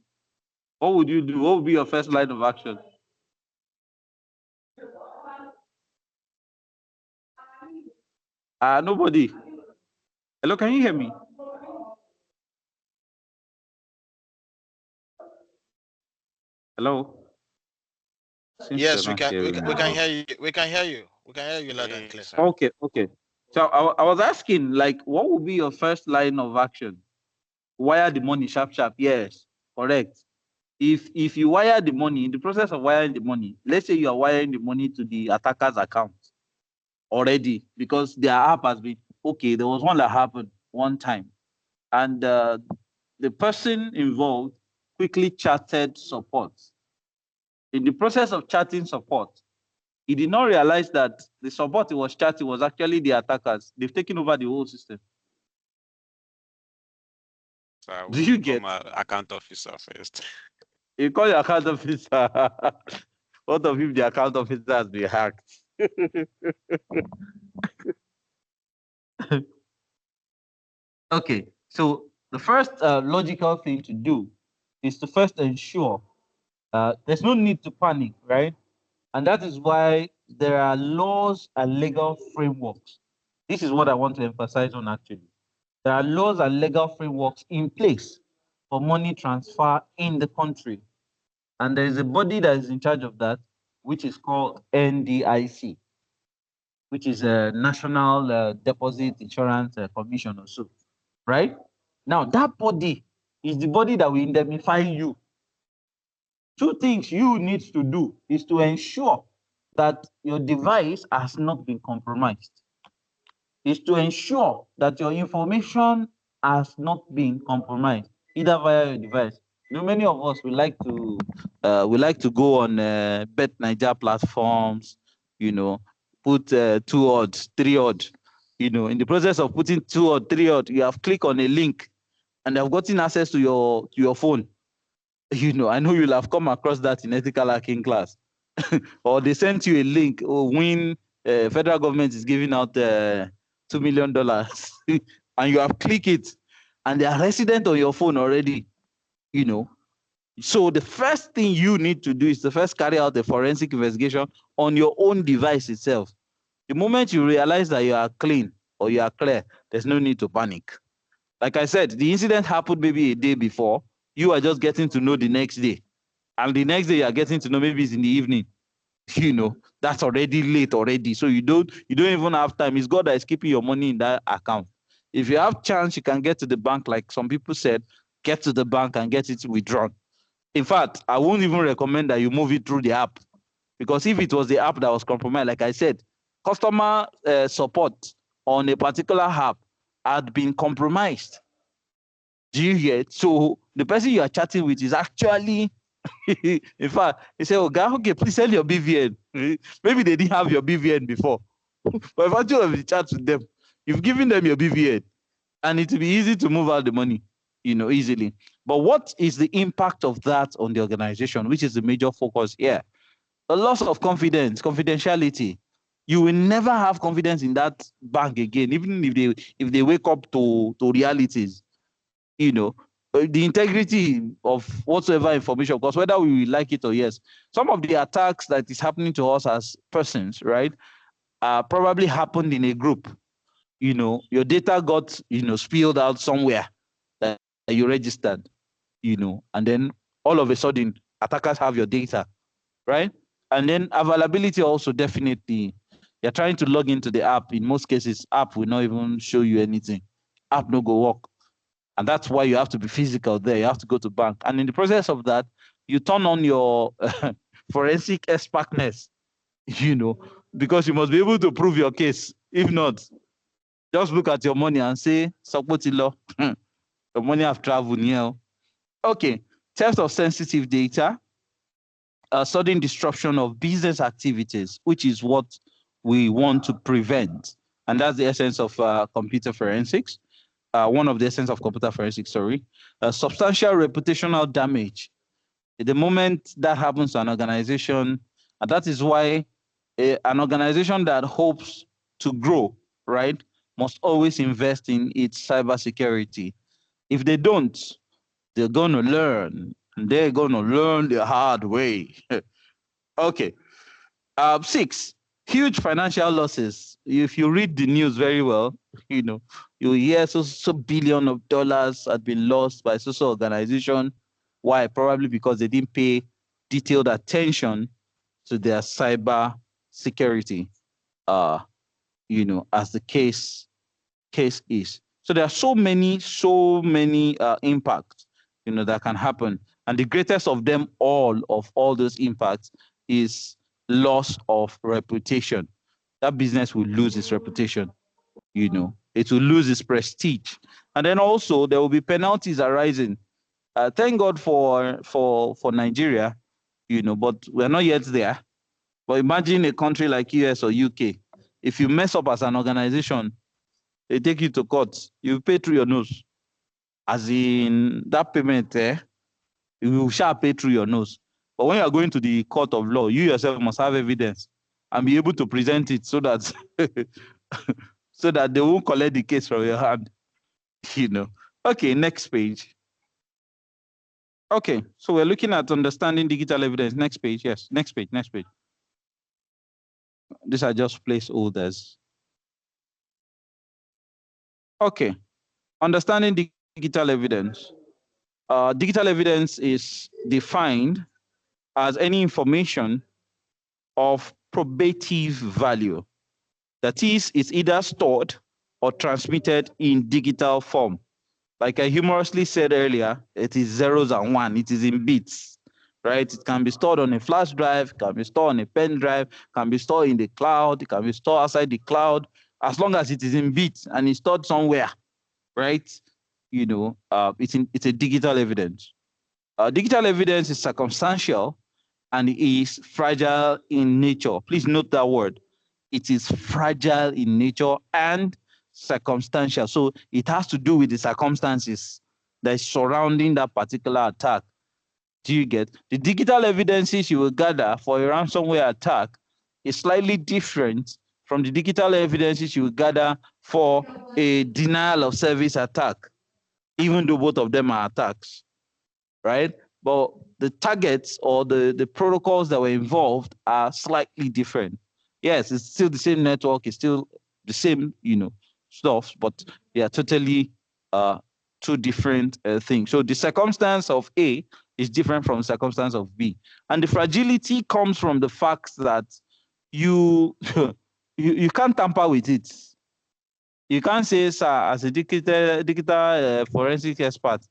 What would you do? What would be your first line of action? Nobody. Hello, can you hear me? Hello? Yes, we can hear you. We can hear you. We can hear you loud and clear. Okay. So I was asking, like, what would be your first line of action? Wire the money sharp. Yes, correct. If you wire the money, in the process of wiring the money, let's say you are wiring the money to the attacker's account already, because their app has been, okay, there was one that happened one time, and the person involved quickly chatted support. In the process of chatting support, he did not realize that the support he was chatting was actually the attackers. They've taken over the whole system. So I Do you will get? call my account officer first. You call your account officer. What if the account officer has been hacked? Okay, so the first logical thing to do is to first ensure there's no need to panic, right? And that is why there are laws and legal frameworks. This is what I want to emphasize on actually. There are laws and legal frameworks in place for money transfer in the country. And there is a body that is in charge of that, which is called NDIC, which is a National Deposit Insurance Commission or so, right? Now, that body is the body that will indemnify you. Two things you need to do is to ensure that your device has not been compromised, is to ensure that your information has not been compromised, either via your device. You know, many of us we like to go on Bet Niger platforms, you know, put 2 odds, 3 odds. You know, in the process of putting 2 or 3 odds, you have clicked on a link and they have gotten access to your phone. You know, I know you'll have come across that in ethical hacking class. Or they sent you a link, when federal government is giving out $2 million and you have clicked it and they are resident on your phone already, you know. So the first thing you need to do is to first carry out a forensic investigation on your own device itself. The moment you realize that you are clean or you are clear, there's no need to panic. Like I said, the incident happened maybe a day before. You are just getting to know the next day. And the next day you are getting to know maybe it's in the evening. You know, that's already late already. So you don't even have time. It's God that is keeping your money in that account. If you have chance, you can get to the bank, like some people said, get to the bank and get it withdrawn. In fact, I won't even recommend that you move it through the app, because if it was the app that was compromised, like I said, customer support on a particular app had been compromised. Do you hear it? So the person you are chatting with is actually, in fact, he said, "Oh, guy, okay, please send your BVN." Maybe they didn't have your BVN before, but if you have the chat with them, you've given them your BVN, and it will be easy to move out the money, you know, easily. But what is the impact of that on the organization, which is the major focus here? A loss of confidence, confidentiality. You will never have confidence in that bank again, even if they wake up to realities. You know, the integrity of whatsoever information, because whether we like it or yes, some of the attacks that is happening to us as persons, right, probably happened in a group. Your data got, spilled out somewhere that you registered, and then all of a sudden attackers have your data, right? And then availability also, definitely. You're trying to log into the app. In most cases, app will not even show you anything. App no go work. And that's why you have to be physical there. You have to go to bank. And in the process of that, you turn on your forensic expertness, because you must be able to prove your case. If not, just look at your money and say, Sokotilo, the money have traveled here. Okay, theft of sensitive data, sudden disruption of business activities, which is what we want to prevent. And that's the essence of computer forensics. One of the essence of computer forensics, sorry. Substantial reputational damage. The moment that happens to an organization, and that is why an organization that hopes to grow, right, must always invest in its cybersecurity. If they don't, they're going to learn, and they're going to learn the hard way. Okay. 6, huge financial losses. If you read the news very well, you hear so billion of dollars had been lost by social organization. Why? Probably because they didn't pay detailed attention to their cyber security, as the case is. So there are so many impacts, that can happen. And the greatest of them of all those impacts is loss of reputation. That business will lose its reputation, it will lose its prestige. And then also there will be penalties arising. Thank God for Nigeria, but we're not yet there. But imagine a country like US or UK. If you mess up as an organization, they take you to court, you pay through your nose. As in that payment, you shall pay through your nose. But when you are going to the court of law, you yourself must have evidence and be able to present it so that so that they won't collect the case from your hand. Okay, next page. Okay, so we're looking at understanding digital evidence. Next page, yes. Next page. These are just placeholders. Okay, understanding digital evidence. Digital evidence is defined as any information of probative value. That is, it's either stored or transmitted in digital form. Like I humorously said earlier, it is zeros and one. It is in bits, right? It can be stored on a flash drive, can be stored on a pen drive, can be stored in the cloud, it can be stored outside the cloud, as long as it is in bits and it's stored somewhere, right? It's a digital evidence. Digital evidence is circumstantial and is fragile in nature. Please note that word. It is fragile in nature and circumstantial. So it has to do with the circumstances that is surrounding that particular attack. Do you get? The digital evidences you will gather for a ransomware attack is slightly different from the digital evidences you will gather for a denial of service attack, even though both of them are attacks, right? But the targets or the protocols that were involved are slightly different. Yes, it's still the same network, it's still the same, stuff, but they are totally two different things. So the circumstance of A is different from the circumstance of B. And the fragility comes from the fact that you you can't tamper with it. You can't say, sir, as a digital forensic expert,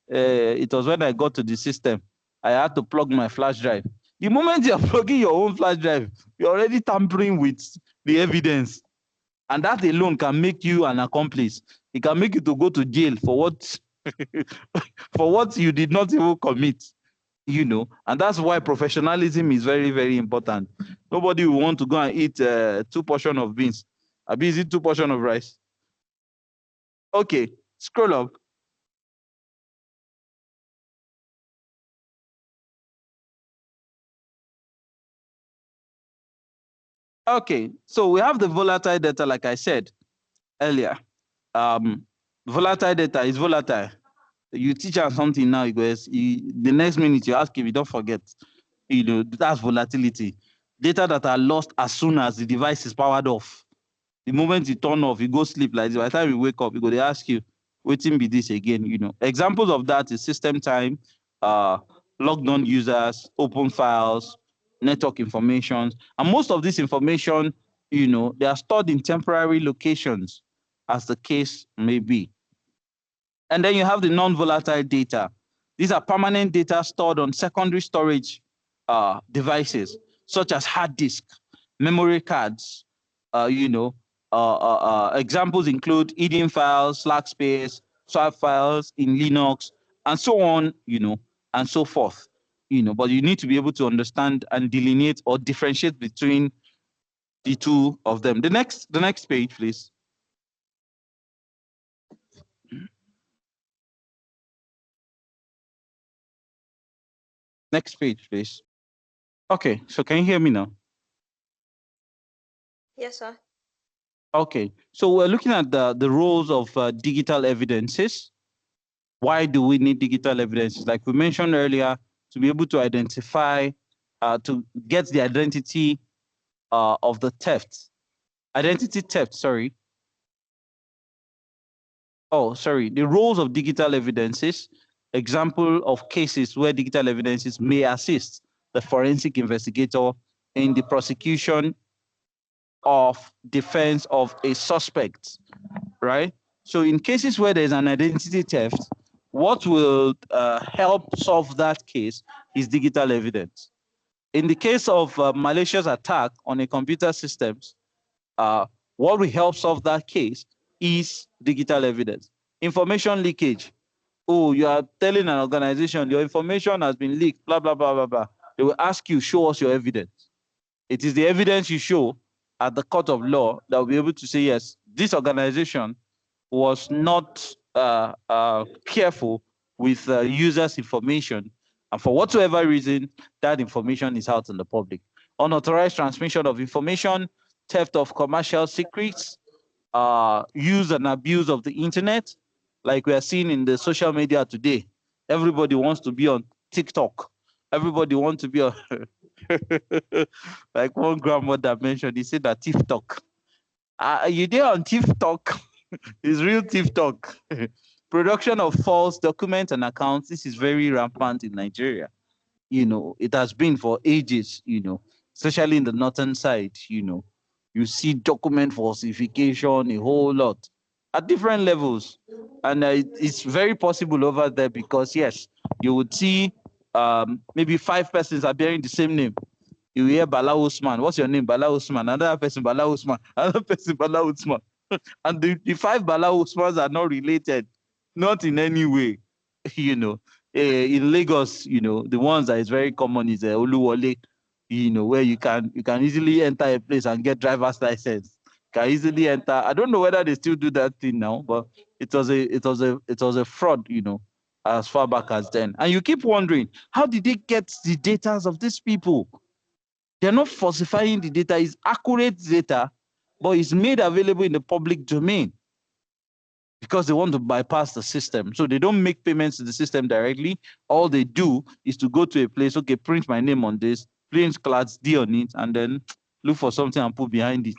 it was when I got to the system, I had to plug my flash drive. The moment you're plugging your own flash drive, you're already tampering with the evidence. And that alone can make you an accomplice. It can make you to go to jail for what for what you did not even commit, and that's why professionalism is very, very important. Nobody will want to go and eat 2 portions of beans. Abi, is it 2 portions of rice? Okay, scroll up. Okay, so we have the volatile data, like I said earlier. Volatile data is volatile. You teach her something now, the next minute you ask him, you don't forget. That's volatility. Data that are lost as soon as the device is powered off. The moment you turn off, you go sleep like this. By the time you wake up, they ask you, waiting be this again, Examples of that is system time, logged on users, open files, network information. And most of this information, they are stored in temporary locations, as the case may be. And then you have the non-volatile data. These are permanent data stored on secondary storage devices, such as hard disk, memory cards. Examples include hidden files, slack space, swap files in Linux, and so on, and so forth. But you need to be able to understand and delineate or differentiate between the two of them. The next page, please. Next page, please. Okay, so can you hear me now? Yes, sir. Okay, so we're looking at the roles of digital evidences. Why do we need digital evidences? Like we mentioned earlier, to be able to identify, to get the identity of the theft. Identity theft, sorry. Oh, sorry. The roles of digital evidences. Example of cases where digital evidences may assist the forensic investigator in the prosecution of defense of a suspect, right? So in cases where there's an identity theft, what will help solve that case is digital evidence. In the case of malicious attack on a computer systems, what will help solve that case is digital evidence. Information leakage. Oh, you are telling an organization your information has been leaked, blah, blah, blah, blah, blah. They will ask you, show us your evidence. It is the evidence you show at the court of law that will be able to say, yes, this organization was not careful with users' information. And for whatsoever reason, that information is out in the public. Unauthorized transmission of information, theft of commercial secrets, use and abuse of the internet, like we are seeing in the social media today. Everybody wants to be on TikTok. Everybody wants to be on, like one grandmother mentioned, he said that TikTok. You there on TikTok? It's real TikTok. Production of false documents and accounts. This is very rampant in Nigeria. It has been for ages, especially in the northern side, you see document falsification, a whole lot at different levels. And it's very possible over there because, yes, you would see maybe 5 persons are bearing the same name. You hear Bala Usman. What's your name? Bala Usman. Another person, Bala Usman. Another person, Bala Usman. And the 5 Bala Usmans are not related, not in any way. In Lagos, the ones that is very common is Oluwole, where you can easily enter a place and get driver's license. Can easily enter. I don't know whether they still do that thing now, but it was a fraud, as far back as then. And you keep wondering, how did they get the data of these people? They're not falsifying the data. It's accurate data, but it's made available in the public domain because they want to bypass the system. So they don't make payments to the system directly. All they do is to go to a place, okay, print my name on this, print Class D on it, and then look for something and put behind it.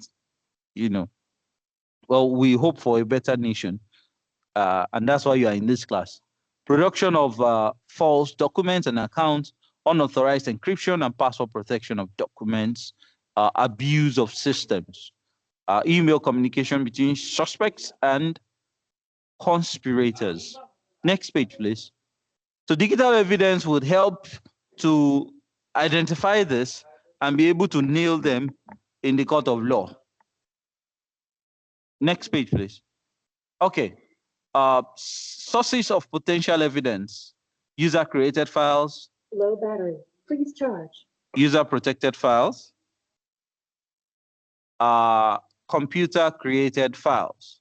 Well, we hope for a better nation. And that's why you are in this class. Production of false documents and accounts, unauthorized encryption and password protection of documents, abuse of systems, email communication between suspects and conspirators. Next page, please. So digital evidence would help to identify this and be able to nail them in the court of law. Next page, please. Okay. Sources of potential evidence: user-created files, Low battery, please charge. user-protected files, computer-created files.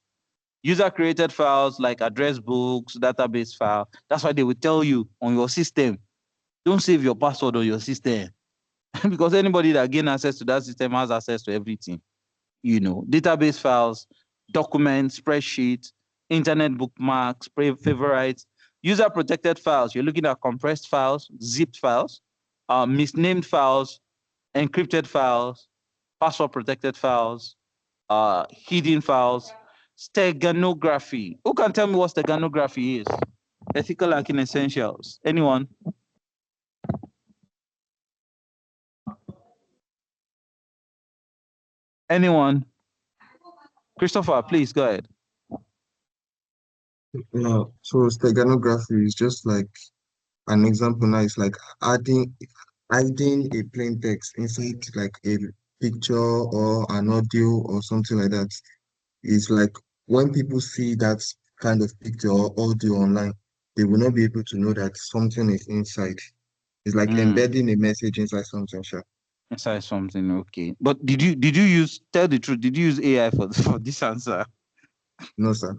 User-created files like address books, database file. That's why they will tell you on your system, don't save your password on your system because anybody that gain access to that system has access to everything. Database files, documents, spreadsheets, internet bookmarks, favorites, User protected files, you're looking at compressed files, zipped files, misnamed files, encrypted files, password protected files, hidden files, steganography. Who can tell me what steganography is? Ethical hacking essentials. Anyone? Anyone? Christopher, please go ahead. Yeah, so steganography is just like an example now. It's like hiding a plain text inside like a picture or an audio or something like that. It's like when people see that kind of picture or audio online, they will not be able to know that something is inside. It's like embedding a message inside something, sure. Inside something, okay. But did you use, tell the truth, did you use AI for this answer? No, sir.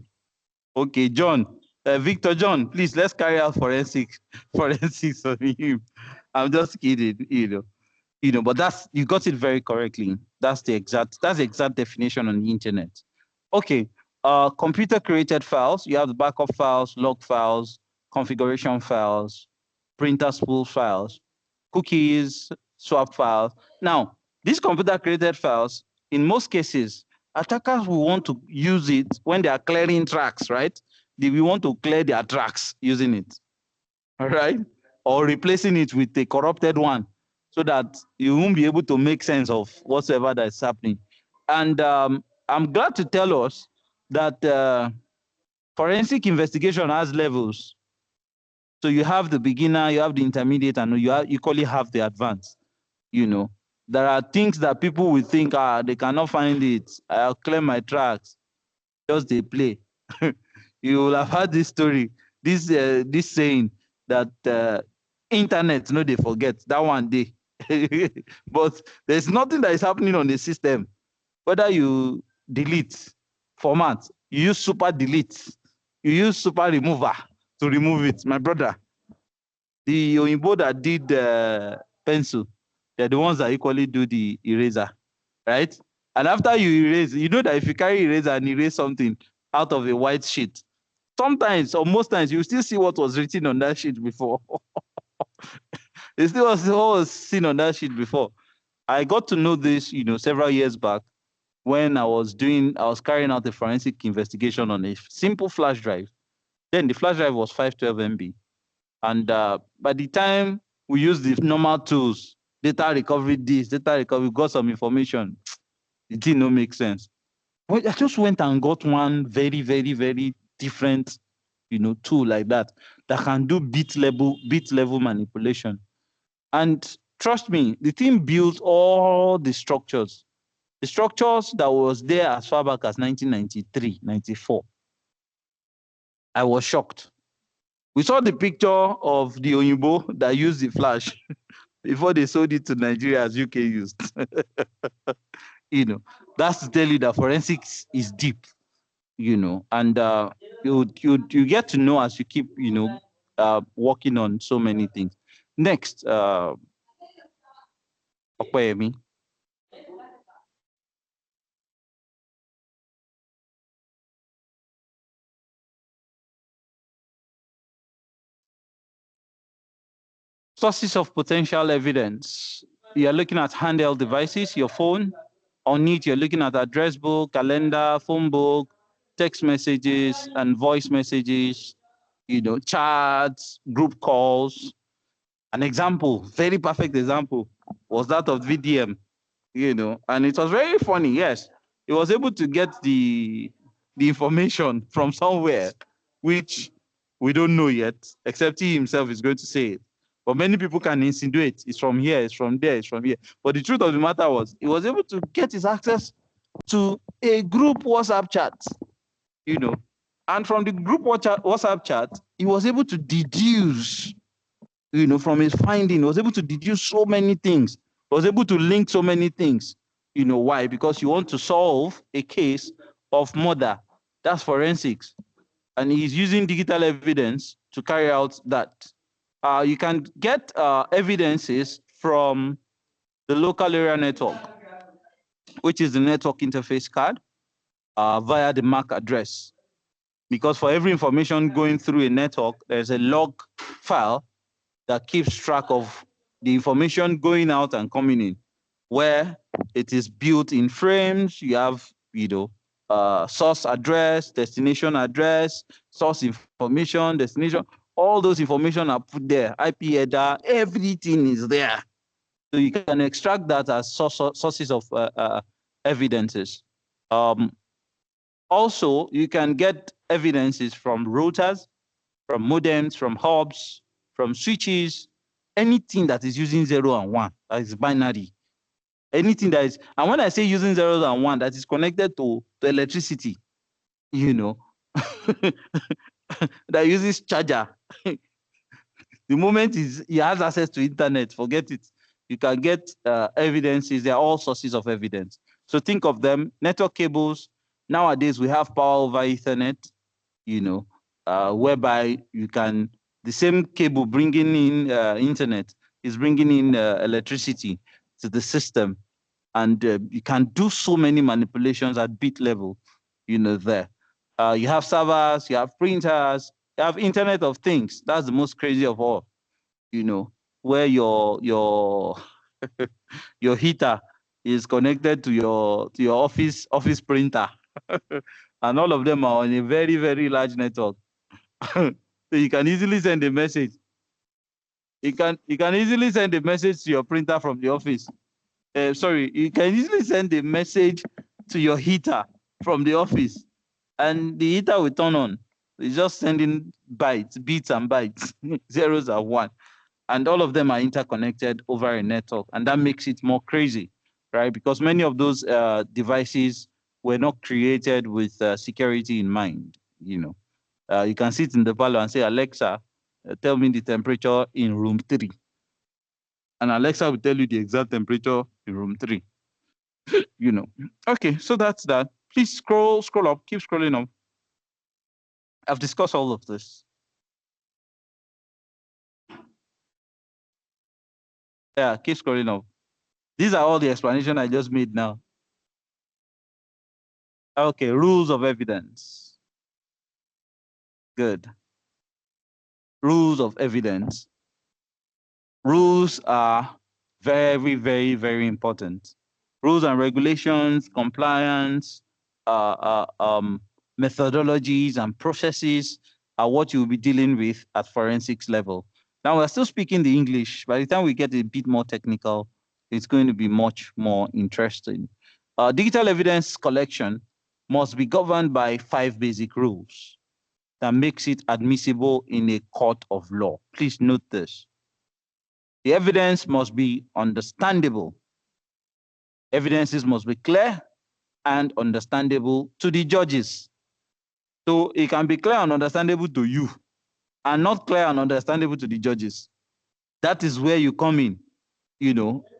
Okay, John, Victor John, please let's carry out forensics on him. I'm just kidding, but that's, you got it very correctly. That's the exact definition on the internet. Okay, computer created files. You have the backup files, log files, configuration files, printer spool files, cookies, swap files. Now, these computer created files, in most cases, attackers will want to use it when they are clearing tracks, right? They will want to clear their tracks using it, all right? Or replacing it with a corrupted one so that you won't be able to make sense of whatsoever that's happening. And I'm glad to tell us that forensic investigation has levels. So you have the beginner, you have the intermediate, and you equally have the advanced. There are things that people will think, they cannot find it. I'll clear my tracks. Just they play. You will have heard this story, this saying that internet, no, they forget that one day. But there's nothing that is happening on the system. Whether you delete, format, you use super delete, you use super remover to remove it. My brother, the Oyinbo that did pencil, they're the ones that equally do the eraser, right? And after you erase, you know that if you carry eraser and erase something out of a white sheet, sometimes or most times you still see what was written on that sheet before. It still was seen on that sheet before. I got to know this, several years back when I was carrying out a forensic investigation on a simple flash drive. Then the flash drive was 512 MB. And by the time we used the normal tools, data recovery this, data recovery, got some information, it did not make sense. Well, I just went and got one very, very, very different, tool like that can do bit level manipulation. And trust me, the team built all the structures that was there as far back as 1993, 94. I was shocked. We saw the picture of the Oyinbo that used the flash before they sold it to Nigeria as UK used. That's to tell you that forensics is deep, and you get to know as you keep, working on so many things. Next, Okwemi. Sources of potential evidence. You're looking at handheld devices, your phone. On it, you're looking at address book, calendar, phone book, text messages, and voice messages, chats, group calls. An example, very perfect example, was that of VDM, and it was very funny. Yes, he was able to get the information from somewhere, which we don't know yet, except he himself is going to say it. But many people can insinuate it's from here, it's from there, it's from here. But the truth of the matter was, he was able to get his access to a group WhatsApp chat, and from the group WhatsApp chat, he was able to deduce, from his finding, he was able to deduce so many things. He was able to link so many things. Why? Because you want to solve a case of murder. That's forensics. And he's using digital evidence to carry out that. You can get evidences from the local area network, which is the network interface card, via the MAC address, because for every information going through a network, there's a log file that keeps track of the information going out and coming in, where it is built in frames. You have, source address, destination address, source information, destination. All those information are put there. IP header, everything is there. So you can extract that as sources of evidences. Also, you can get evidences from routers, from modems, from hubs, from switches, anything that is using 0 and 1, that is binary. Anything that is, and when I say using 0 and 1, that is connected to electricity, that uses charger. The moment he has access to internet, forget it. You can get evidences. They're all sources of evidence. So think of them. Network cables. Nowadays, we have power over Ethernet, whereby you can, the same cable bringing in internet is bringing in electricity to the system. And you can do so many manipulations at bit level, there. You have servers, you have printers, you have Internet of Things. That's the most crazy of all, where your your heater is connected to your office printer. And all of them are on a very, very large network. So you can easily send a message. You can easily send a message to your printer from the office. You can easily send a message to your heater from the office, and the heater will turn on. It's just sending bits and bytes, zeros and one, and all of them are interconnected over a network, and that makes it more crazy, right? Because many of those devices were not created with security in mind. You can sit in the parlor and say, Alexa, tell me the temperature in room 3. And Alexa will tell you the exact temperature in room 3. Okay, so that's that. Please scroll up, keep scrolling up. I've discussed all of this. Yeah, keep scrolling up. These are all the explanation I just made now. Okay, rules of evidence. Good. Rules of evidence. Rules are very, very, very important. Rules and regulations, compliance, methodologies and processes are what you'll be dealing with at forensics level. Now we're still speaking the English. By the time we get a bit more technical, it's going to be much more interesting. Digital evidence collection must be governed by 5 basic rules that makes it admissible in a court of law. Please note this. The evidence must be understandable. Evidences must be clear and understandable to the judges. So it can be clear and understandable to you and not clear and understandable to the judges. That is where you come in,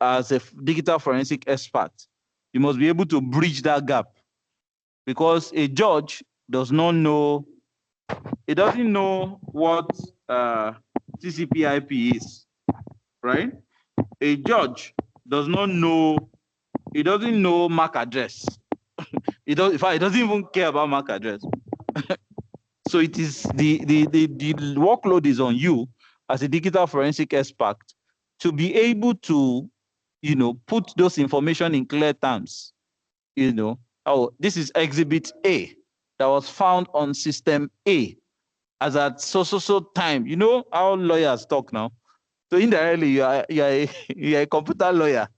as a digital forensic expert. You must be able to bridge that gap, because a judge does not know, he doesn't know what TCP/IP is, right? A judge does not know, he doesn't know MAC address. In fact, he doesn't even care about MAC address. So it is the workload is on you as a digital forensic expert to be able to, put those information in clear terms. Oh, this is exhibit A that was found on system A as at so time. You know how lawyers talk now. So indirectly, you're a computer lawyer.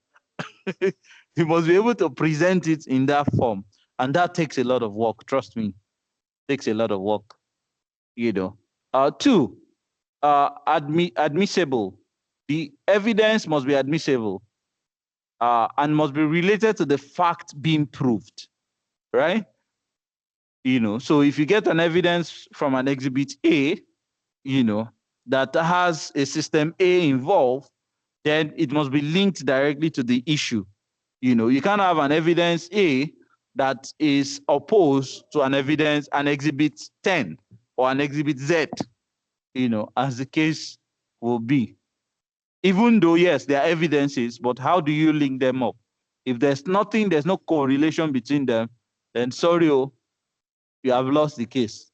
You must be able to present it in that form. And that takes a lot of work. Trust me, it takes a lot of work. 2, admissible. The evidence must be admissible and must be related to the fact being proved, right? So if you get an evidence from an exhibit A, that has a system A involved, then it must be linked directly to the issue. You can't have an evidence A that is opposed to an exhibit 10 or an exhibit Z, as the case will be. Even though, yes, there are evidences, but how do you link them up? If there's nothing, there's no correlation between them, then sorry, you have lost the case.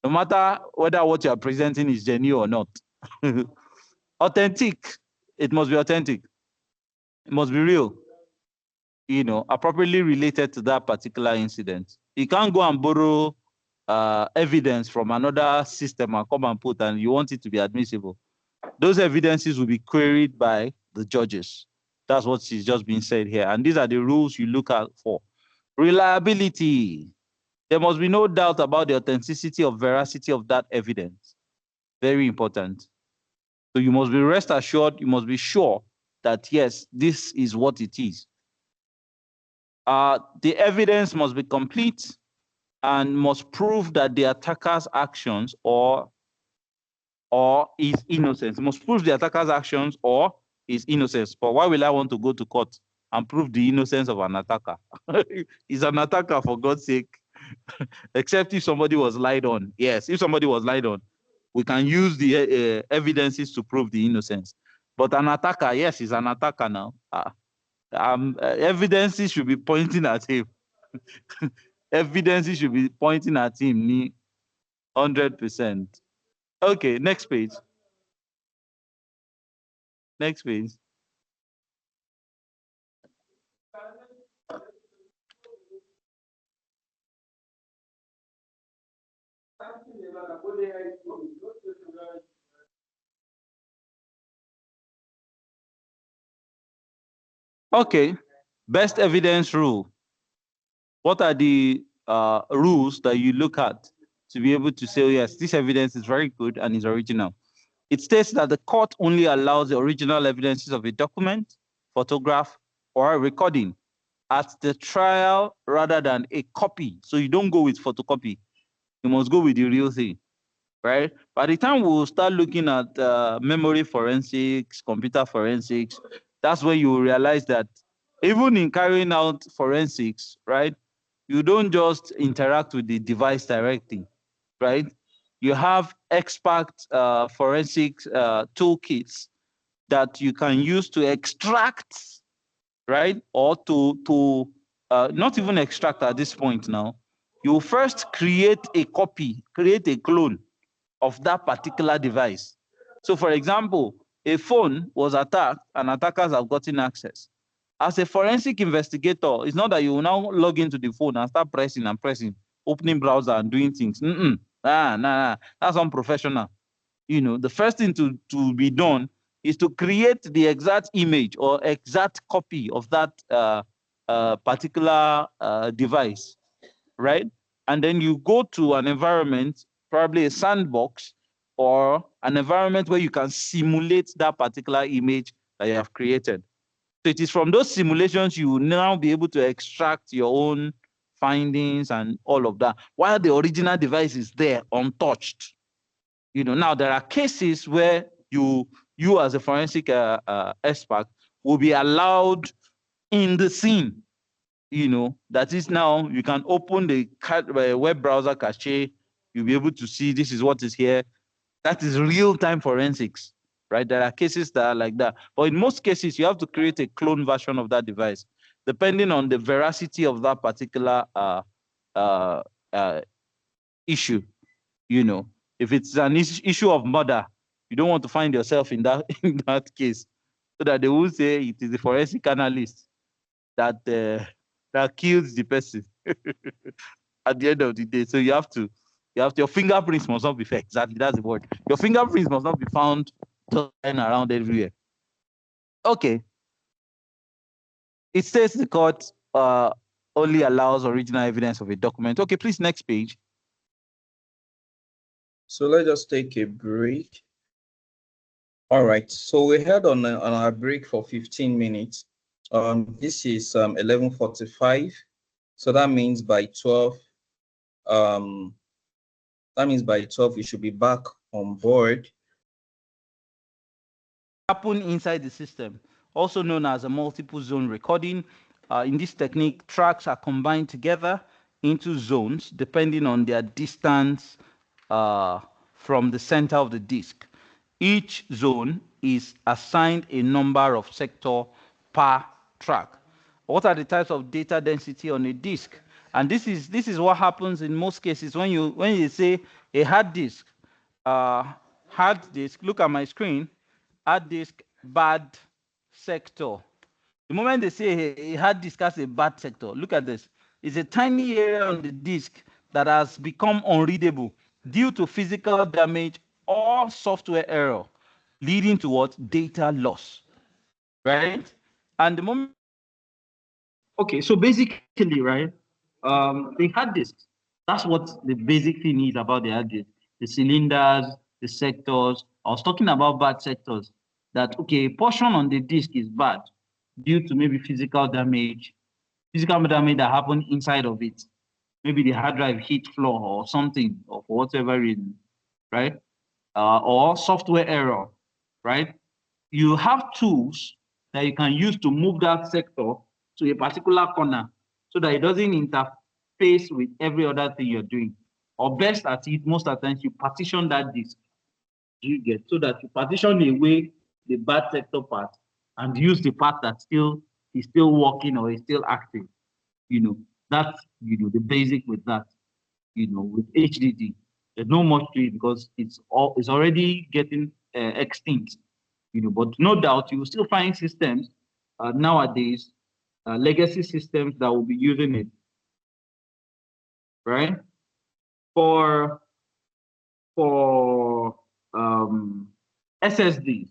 No matter whether what you are presenting is genuine or not. Authentic. It must be authentic. It must be real. Appropriately related to that particular incident. You can't go and borrow evidence from another system and come and put, and you want it to be admissible. Those evidences will be queried by the judges. That's what is just being said here. And these are the rules you look out for. Reliability. There must be no doubt about the authenticity or veracity of that evidence. Very important. So you must be rest assured, you must be sure that, yes, this is what it is. The evidence must be complete and must prove that the attacker's actions or his innocence. It must prove the attacker's actions or his innocence. But why will I want to go to court and prove the innocence of an attacker? He's an attacker, for God's sake. Except if somebody was lied on. Yes, if somebody was lied on, we can use the evidences to prove the innocence. But an attacker, yes, he's an attacker now. Evidences should be pointing at him. Evidences should be pointing at him 100%. Okay, next page. Next page. Okay, best evidence rule. What are the rules that you look at to be able to say, oh, yes, this evidence is very good and is original? It states that the court only allows the original evidences of a document, photograph, or a recording at the trial rather than a copy. So you don't go with photocopy. You must go with the real thing, right? By the time we'll start looking at memory forensics, computer forensics, that's when you realize that even in carrying out forensics, right, you don't just interact with the device directly, right? You have expert forensics toolkits that you can use to extract, right? Or to not even extract at this point now. You first create a copy, create a clone of that particular device. So for example, a phone was attacked and attackers have gotten access. As a forensic investigator, it's not that you will now log into the phone and start pressing and pressing, opening browser and doing things. Nah. That's unprofessional. The first thing to be done is to create the exact image or exact copy of that particular device, right? And then you go to an environment, probably a sandbox, or an environment where you can simulate that particular image that you have created. So it is from those simulations you will now be able to extract your own findings and all of that, while the original device is there untouched. Now there are cases where you as a forensic expert will be allowed in the scene. That is now you can open the web browser cache. You'll be able to see this is what is here. That is real-time forensics, right? There are cases that are like that. But in most cases, you have to create a clone version of that device, depending on the veracity of that particular issue. If it's an issue of murder, you don't want to find yourself in that case, so that they will say it is the forensic analyst that kills the person at the end of the day. So your fingerprints must not be fake. Exactly, that's the word. Your fingerprints must not be found lying around everywhere. Okay. It says the court only allows original evidence of a document. Okay, please, next page. So let's just take a break. All right, so we had on our break for 15 minutes. This is 11:45, so that means by 12. That means by 12 we should be back on board. Happen inside the system, also known as a multiple zone recording. In this technique, tracks are combined together into zones depending on their distance from the center of the disk. Each zone is assigned a number of sector per track. What are the types of data density on a disk? And this is what happens in most cases when you say a hard disk, look at my screen, hard disk bad sector. The moment they say a hard disk has a bad sector, look at this. It's a tiny area on the disk that has become unreadable due to physical damage or software error, leading to what? Data loss, right? And the moment. Okay, so basically, right, the hard disk, that's what the basic thing is about the hard disk. The cylinders, the sectors. I was talking about bad sectors. That, okay, a portion on the disk is bad due to maybe physical damage that happened inside of it. Maybe the hard drive hit floor or something, or for whatever reason, right? Or software error, right? You have tools that you can use to move that sector to a particular corner so that it doesn't interface with every other thing you're doing. Or best at it, most of the times you partition that disk, you get, so that you partition away the bad sector part and use the part that is still working or is still active. That's the basic with that. With HDD, there's no much to it because it's already getting extinct. But no doubt you will still find systems nowadays, legacy systems that will be using it, right? For SSDs.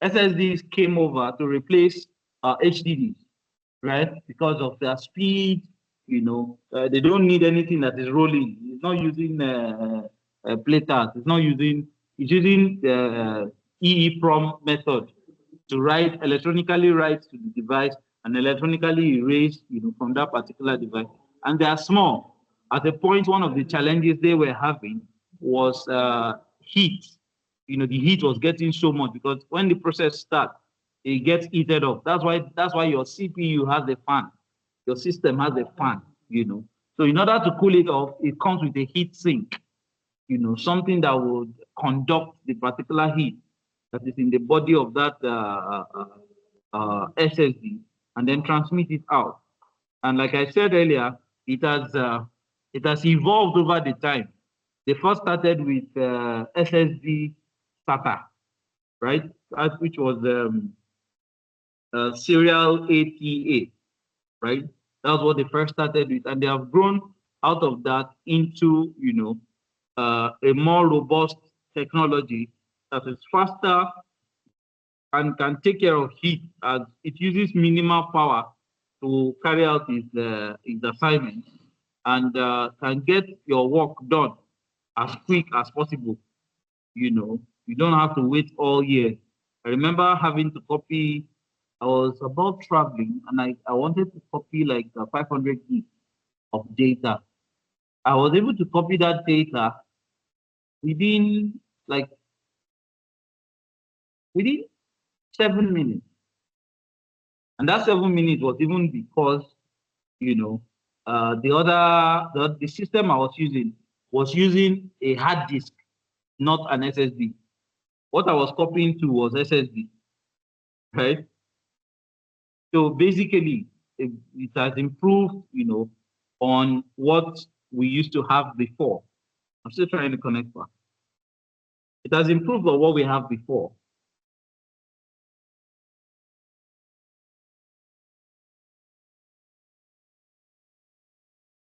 SSDs came over to replace HDDs, right? Because of their speed, they don't need anything that is rolling. It's not using platters. It's using EEPROM method to electronically write to the device and electronically erase, from that particular device. And they are small. At a point, one of the challenges they were having was heat. The heat was getting so much because when the process starts, it gets heated up. That's why your CPU has a fan. Your system has a fan, So in order to cool it off, it comes with a heat sink, something that would conduct the particular heat that is in the body of that SSD and then transmit it out. And like I said earlier, it has evolved over the time. They first started with SSD SATA, right? Which was serial ATA, right? That's what they first started with, and they have grown out of that into a more robust technology that is faster and can take care of heat, as it uses minimal power to carry out its assignment, and can get your work done as quick as possible. You don't have to wait all year. I remember having to copy. I was about traveling, and I wanted to copy like 500 gigs of data. I was able to copy that data within 7 minutes. And that 7 minutes was even because, the system I was using a hard disk, not an SSD. What I was copying to was SSD, right? So basically, it has improved, on what we used to have before. I'm still trying to connect back. It has improved on what we have before.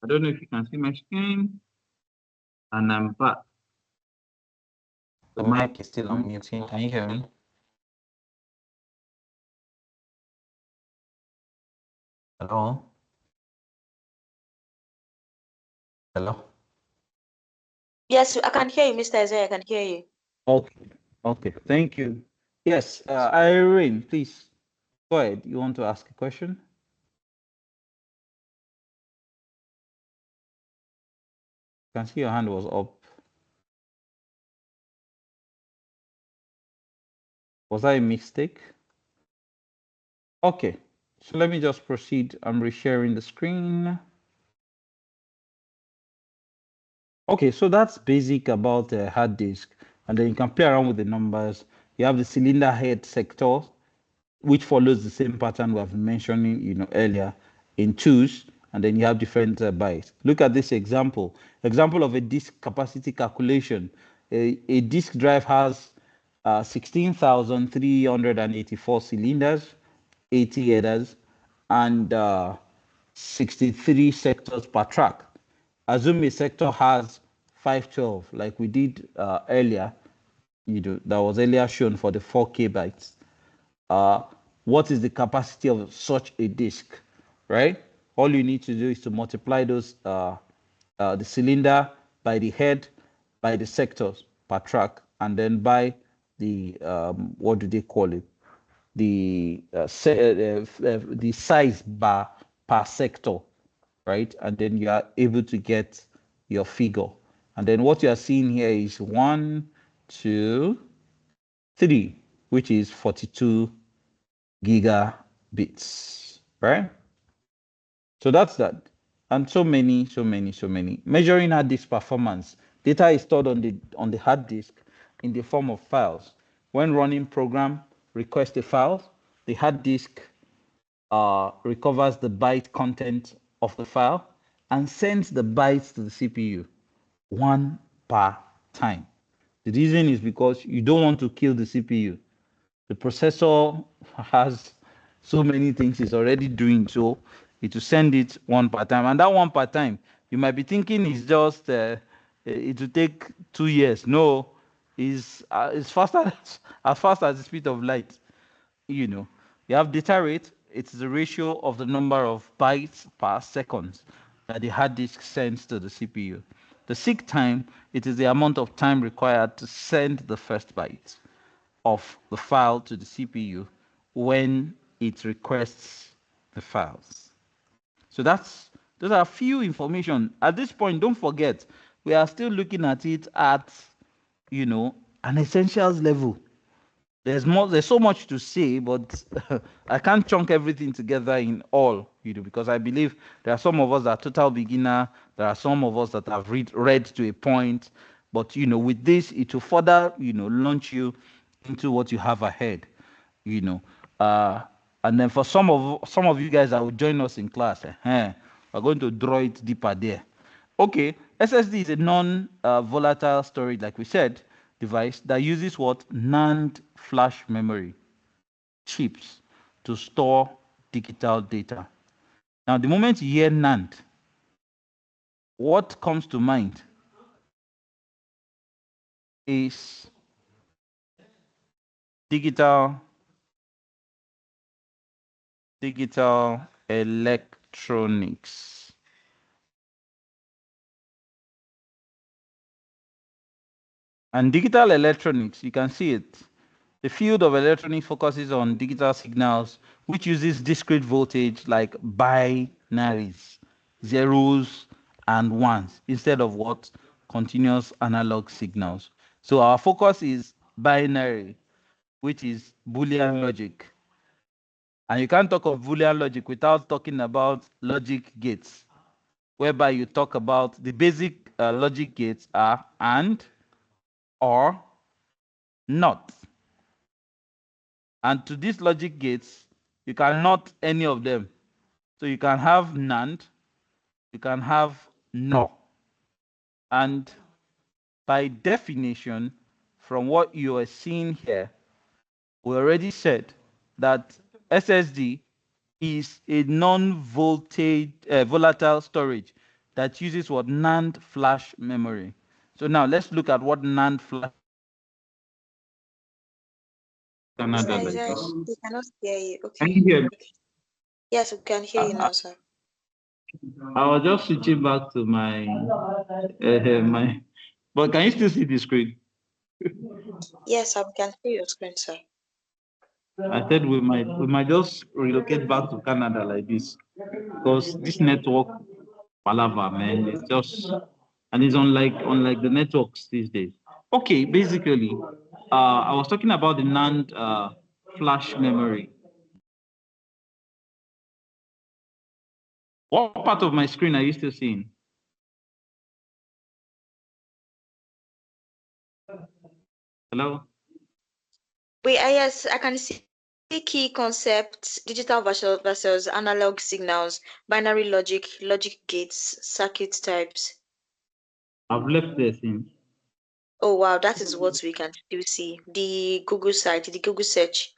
I don't know if you can see my screen. And I'm back. The mic is still on mute. Can you hear me? Hello? Hello? Yes, I can hear you, Mr. Isaiah. I can hear you. Okay. Thank you. Yes, Irene, please go ahead. You want to ask a question? I can see your hand was up. Was that a mistake? Okay, so let me just proceed. I'm resharing the screen. Okay, so that's basic about a hard disk, and then you can play around with the numbers. You have the cylinder head sector, which follows the same pattern we have been mentioning, earlier in twos, and then you have different bytes. Look at this example of a disk capacity calculation. A disk drive has 16,384 cylinders, 80 headers, and 63 sectors per track. Assume a sector has 512, like we did earlier, that was earlier shown for the 4K bytes. What is the capacity of such a disk, right? All you need to do is to multiply those, the cylinder by the head, by the sectors per track, and then by the, what do they call it? The size bar per sector, right? And then you are able to get your figure. And then what you are seeing here is 1, 2, 3, which is 42 gigabits, right? So that's that. And so many. Measuring hard disk performance. Data is stored on the hard disk in the form of files. When running program request a file, the hard disk recovers the byte content of the file and sends the bytes to the CPU, one per time. The reason is because you don't want to kill the CPU. The processor has so many things it's already doing, so it will send it one per time. And that one per time, you might be thinking is just it will take 2 years. No, it's faster as fast as the speed of light. You have data rate. It's the ratio of the number of bytes per second that the hard disk sends to the CPU. The seek time, it is the amount of time required to send the first byte of the file to the CPU when it requests the files. So those are a few information. At this point, don't forget, we are still looking at it at, an essentials level. There's so much to say, but I can't chunk everything together in all, because I believe there are some of us that are total beginner. There are some of us that have read to a point, but with this, it will further, launch you into what you have ahead, and then for some of you guys that will join us in class, we're going to draw it deeper there. Okay, SSD is a non-volatile storage, like we said, device that uses what? NAND flash memory chips to store digital data. Now, the moment you hear NAND, what comes to mind is digital electronics. And digital electronics, you can see it. The field of electronics focuses on digital signals, which uses discrete voltage like binaries, zeros and ones, instead of what? Continuous analog signals. So our focus is binary, which is Boolean logic. And you can't talk of Boolean logic without talking about logic gates, whereby you talk about the basic logic gates are AND, OR, NOT. And to these logic gates, you cannot any of them. So you can have NAND, you can have NOR. And by definition, from what you are seeing here, we already said that SSD is a volatile storage that uses what? NAND flash memory. So now let's look at what NAND flash. Mr. Isaac, we cannot hear you. Can Okay. you hear me? Yes, we can hear you now, sir. I was just switching back to my but can you still see the screen? Yes, I can hear your screen, sir. I said we might just relocate back to Canada like this, because this network palaver, man, it's just, and it's unlike the networks these days. Okay, basically, I was talking about the NAND flash memory. What part of my screen are you still seeing? Hello? Wait, yes, I can see Key concepts, digital versus analog signals, binary logic, logic gates, circuit types. I've left there since. Oh wow, that is what we can still see. The Google site, the Google search.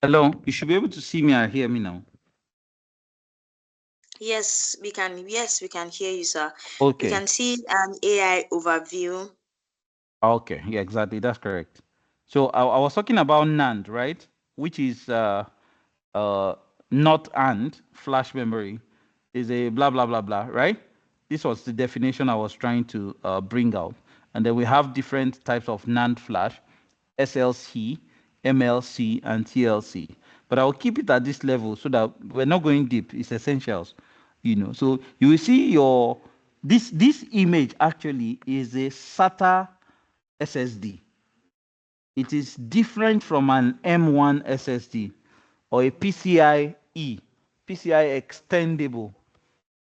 Hello, you should be able to see me and hear me now. Yes, we can hear you, sir. Okay. We can see an AI overview. Okay, yeah, exactly. That's correct. So I was talking about NAND, right? Which is not and flash memory is a blah blah blah blah, right? This was the definition I was trying to bring out. And then we have different types of NAND flash, SLC, MLC, and TLC. But I'll keep it at this level so that we're not going deep. It's essentials, you know. So you will see your this image actually is a SATA SSD. It is different from an M1 SSD or a PCIe, PCI extendable,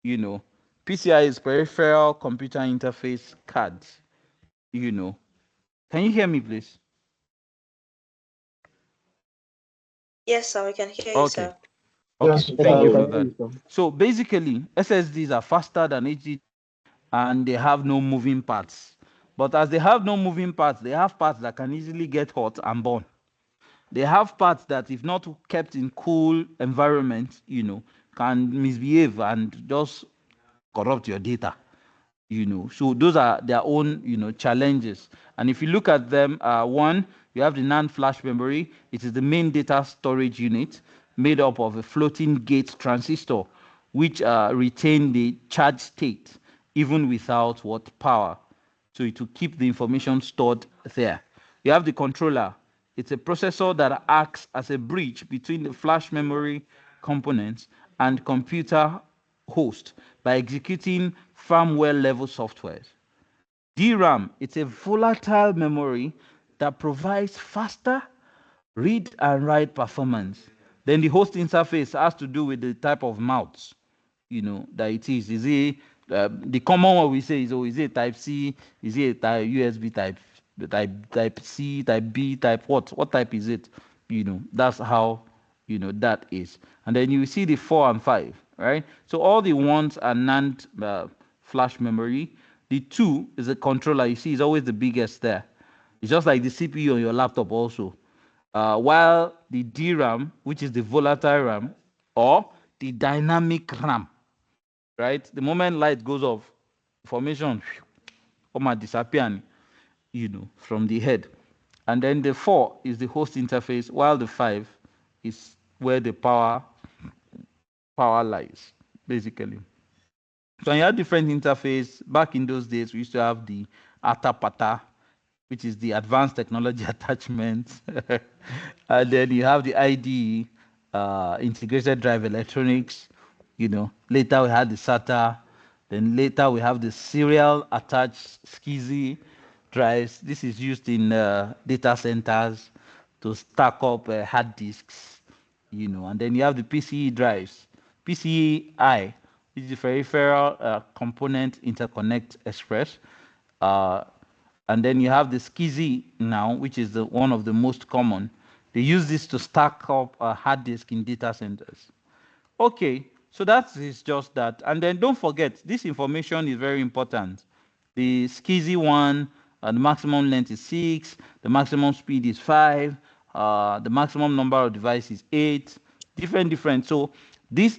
you know. PCI is peripheral computer interface cards, you know. Can you hear me, please? Yes, sir, we can hear you, Okay. sir. Okay, Yes, thank you we for can hear that. you, sir. So basically, SSDs are faster than HDD and they have no moving parts. But as they have no moving parts, they have parts that can easily get hot and burn. They have parts that, if not kept in cool environment, you know, can misbehave and just corrupt your data, you know. So those are their own, you know, challenges. And if you look at them, one, you have the NAND flash memory. It is the main data storage unit made up of a floating gate transistor, which retain the charge state even without what power. So it will keep the information stored there. You have the controller. It's a processor that acts as a bridge between the flash memory components and computer host by executing firmware level softwares. DRAM, it's a volatile memory that provides faster read and write performance. Then the host interface has to do with the type of mounts, you know, that it is. Is it the common one we say is, oh, is it type C? Is it type USB type C, type B, type what? What type is it? You know, that's how, you know, that is. And then you see the 4 and 5, right? So all the ones are NAND flash memory. The 2 is a controller. You see, it's always the biggest there. It's just like the CPU on your laptop also. While the DRAM, which is the volatile RAM, or the dynamic RAM, right? The moment light goes off, information come and disappear, you know, from the head. And then the 4 is the host interface, while the 5 is where the power lies, basically. So you have different interface. Back in those days, we used to have the ATA-PATA, which is the advanced technology attachment. And then you have the IDE, integrated drive electronics. You know, later we had the SATA. Then later we have the serial attached SCSI drives. This is used in data centers to stack up hard disks, you know. And then you have the PCE drives, PCI, which is the peripheral component interconnect express. Uh, and then you have the SCSI now, which is one of the most common. They use this to stack up a hard disk in data centers. Okay, so that is just that. And then don't forget, this information is very important. The SCSI one, the maximum length is 6, the maximum speed is 5, the maximum number of devices is 8, different. So this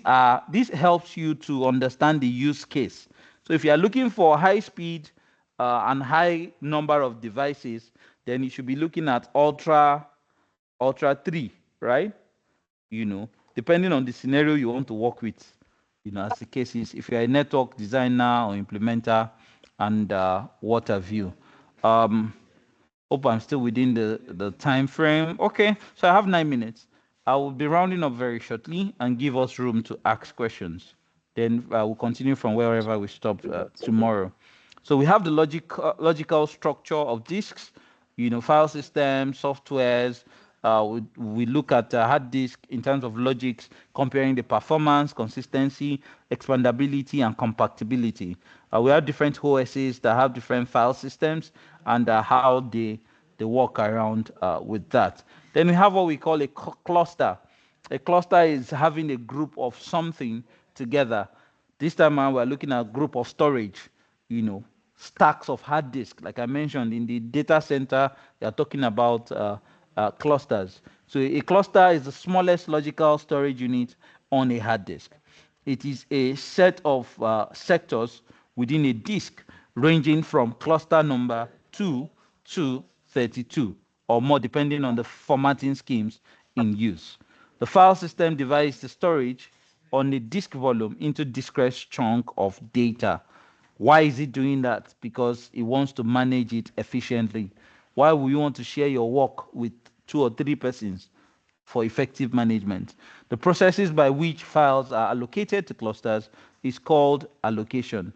helps you to understand the use case. So if you are looking for high speed and high number of devices, then you should be looking at Ultra 3, right? You know, depending on the scenario you want to work with, you know, as the case is, if you're a network designer or implementer and what have you. Hope I'm still within the time frame. Okay, so I have 9 minutes. I will be rounding up very shortly and give us room to ask questions. Then we'll continue from wherever we stopped tomorrow. So we have the logical structure of disks, you know, file systems, softwares. We look at hard disk in terms of logics, comparing the performance, consistency, expandability, and compactability. We have different OSs that have different file systems and how they the work around with that. Then we have what we call a cluster. A cluster is having a group of something together. This time around, we're looking at a group of storage, stacks of hard disk. Like I mentioned, in the data center, they are talking about clusters. So a cluster is the smallest logical storage unit on a hard disk. It is a set of sectors within a disk ranging from cluster number 2 to 32 or more, depending on the formatting schemes in use. The file system divides the storage on a disk volume into discrete chunk of data. Why is it doing that? Because it wants to manage it efficiently. Why would you want to share your work with 2 or 3 persons? For effective management. The processes by which files are allocated to clusters is called allocation.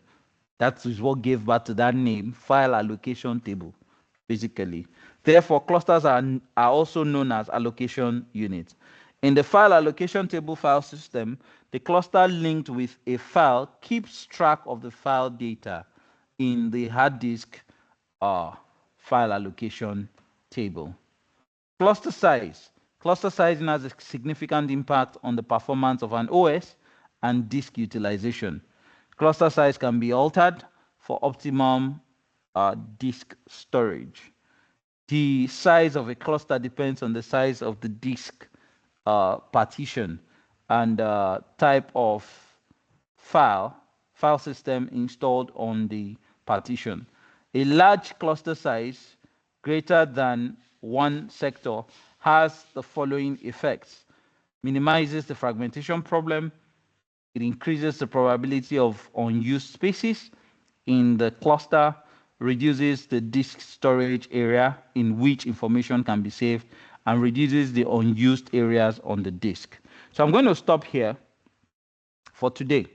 That is what gave birth to that name, file allocation table, basically. Therefore, clusters are also known as allocation units. In the file allocation table file system, the cluster linked with a file keeps track of the file data in the hard disk file allocation table. Cluster size. Cluster sizing has a significant impact on the performance of an OS and disk utilization. Cluster size can be altered for optimum disk storage. The size of a cluster depends on the size of the disk partition and type of file system installed on the partition. A large cluster size greater than 1 sector has the following effects: minimizes the fragmentation problem, it increases the probability of unused spaces in the cluster, reduces the disk storage area in which information can be saved, and reduces the unused areas on the disk. So I'm going to stop here for today.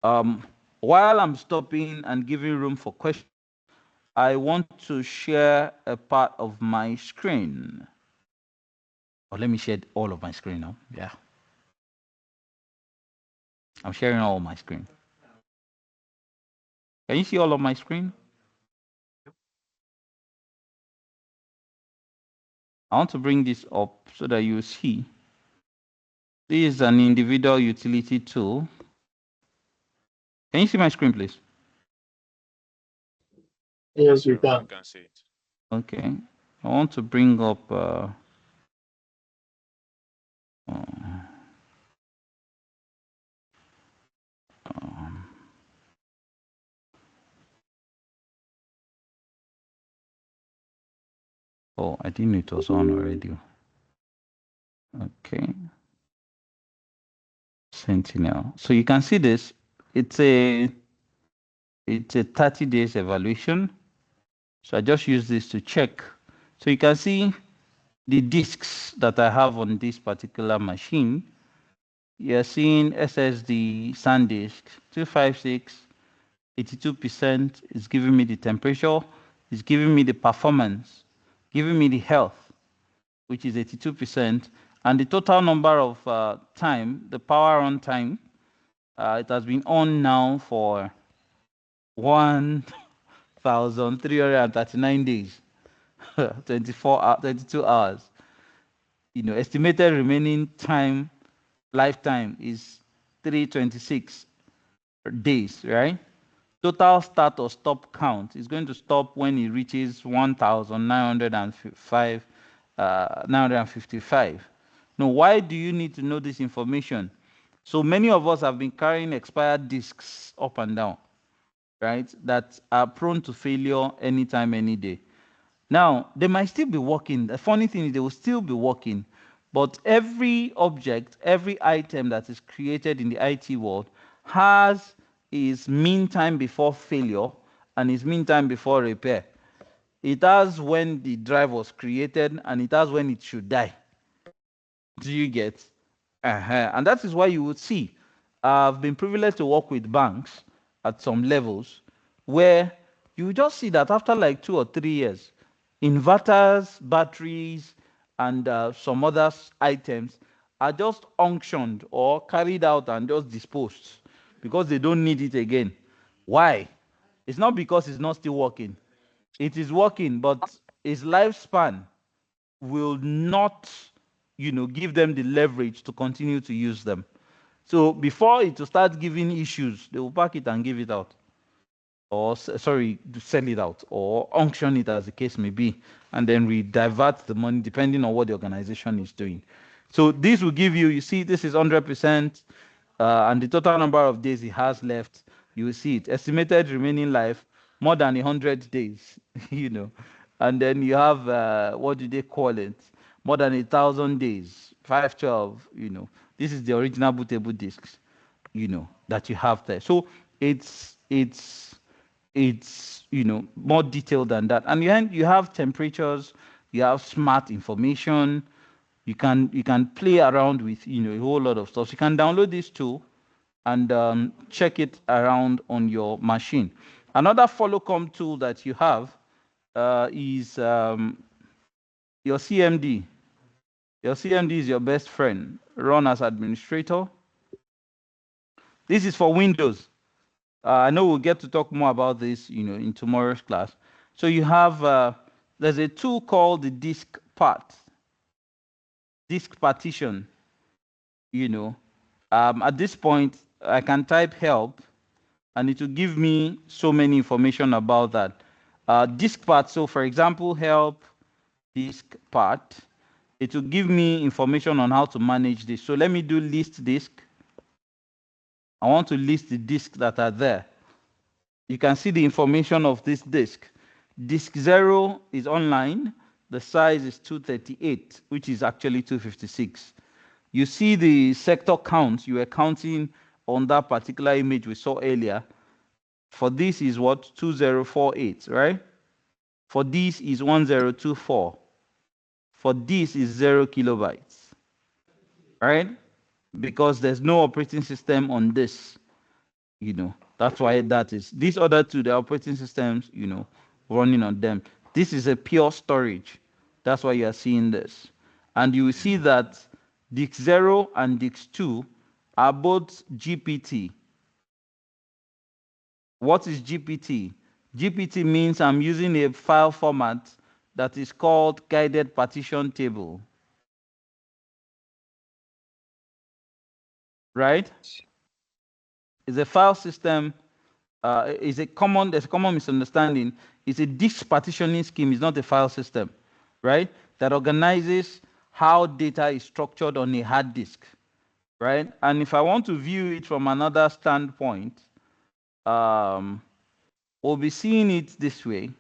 While I'm stopping and giving room for questions, I want to share a part of my screen. Or let me share all of my screen now. Yeah. I'm sharing all of my screen. Can you see all of my screen? I want to bring this up so that you see. This is an individual utility tool. Can you see my screen, please? Yes, we can. I can see it. Okay. I want to bring up oh, I didn't know it was on already. Okay. Sentinel. So you can see this. It's a 30 days evaluation. So I just use this to check. So you can see the disks that I have on this particular machine. You're seeing SSD SanDisk 256, 82% is giving me the temperature, it's giving me the performance, giving me the health, which is 82%, and the total number of time, the power on time, it has been on now for 1,339 days, 22 hours. Estimated remaining time, lifetime is 326 days, right? Total start or stop count is going to stop when it reaches 955. Now, why do you need to know this information? So many of us have been carrying expired disks up and down, right? That are prone to failure anytime, any day. Now, they might still be working. The funny thing is they will still be working, but every object, every item that is created in the IT world has its mean time before failure and its mean time before repair. It has when the drive was created and it has when it should die. Do you get? And that is why you would see, I've been privileged to work with banks at some levels where you just see that after like 2 or 3 years, inverters, batteries, and some other items are just unctioned or carried out and just disposed because they don't need it again. Why? It's not because it's not still working. It is working, but its lifespan will not, give them the leverage to continue to use them. So before it will start giving issues, they will pack it and give it out, or sorry, to sell it out, or auction it, as the case may be, and then we divert the money depending on what the organization is doing. So this will give you, you see, this is 100%, and the total number of days it has left, you will see it. Estimated remaining life, more than 100 days, and then you have, what do they call it? More than 1,000 days, 512, This is the original bootable discs, that you have there. So it's more detailed than that. And you have temperatures, you have smart information, you can play around with a whole lot of stuff. So you can download this tool and check it around on your machine. Another follow-com tool that you have is your CMD. Your CMD is your best friend. Run as administrator. This is for Windows. I know we'll get to talk more about this, in tomorrow's class. So you have, there's a tool called the disk partition. At this point, I can type help, and it will give me so many information about that. Disk part. So, for example, help disk part. It will give me information on how to manage this. So let me do list disk. I want to list the disks that are there. You can see the information of this disk. Disk 0 is online. The size is 238, which is actually 256. You see the sector count you were counting on that particular image we saw earlier. For this is what? 2048, right? For this is 1024. For this is 0 kilobytes, right? Because there's no operating system on this, That's why that is. These other two, the operating systems, running on them. This is a pure storage. That's why you are seeing this. And you will see that disk 0 and disk 2 are both GPT. What is GPT? GPT means I'm using a file format that is called guided partition table. Right? It's a file system. There's a common misunderstanding. It's a disk partitioning scheme. It's not a file system, right? That organizes how data is structured on a hard disk, right? And if I want to view it from another standpoint, we'll be seeing it this way.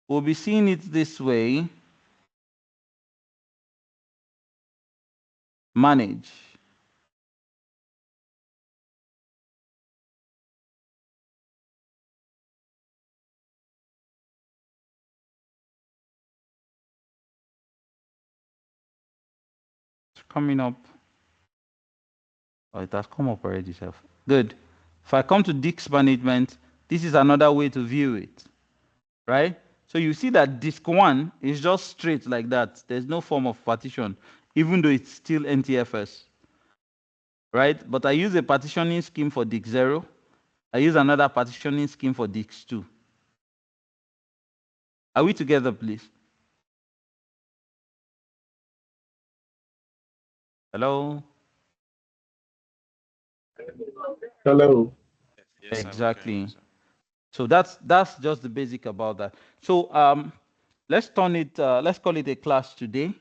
We'll be seeing it this way. Manage. It's coming up. Oh, it has come up already, self. Good. If I come to disk management, this is another way to view it, right? So you see that disk 1 is just straight like that. There's no form of partition, even though it's still NTFS, right? But I use a partitioning scheme for disk 0. I use another partitioning scheme for disk 2. Are we together, please? Hello? Hello. Yes, sir, Exactly. So that's just the basic about that. So let's call it a class today.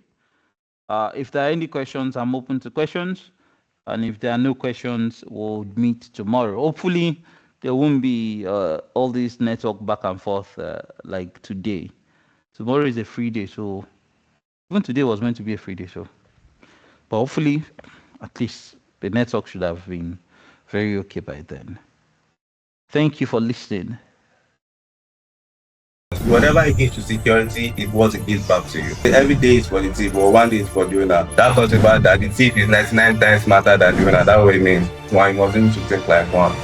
If there are any questions, I'm open to questions. And if there are no questions, we'll meet tomorrow. Hopefully, there won't be all this network back and forth like today. Tomorrow is a free day, so even today was meant to be a free day, so. But hopefully, at least the network should have been very okay by then. Thank you for listening. Whatever it gives to security, it was it gives back to you. Every day is for the thief, or one day is for the owner. That talks about that the thief is 99 times smarter than the owner. That way means one mustn't to think like one.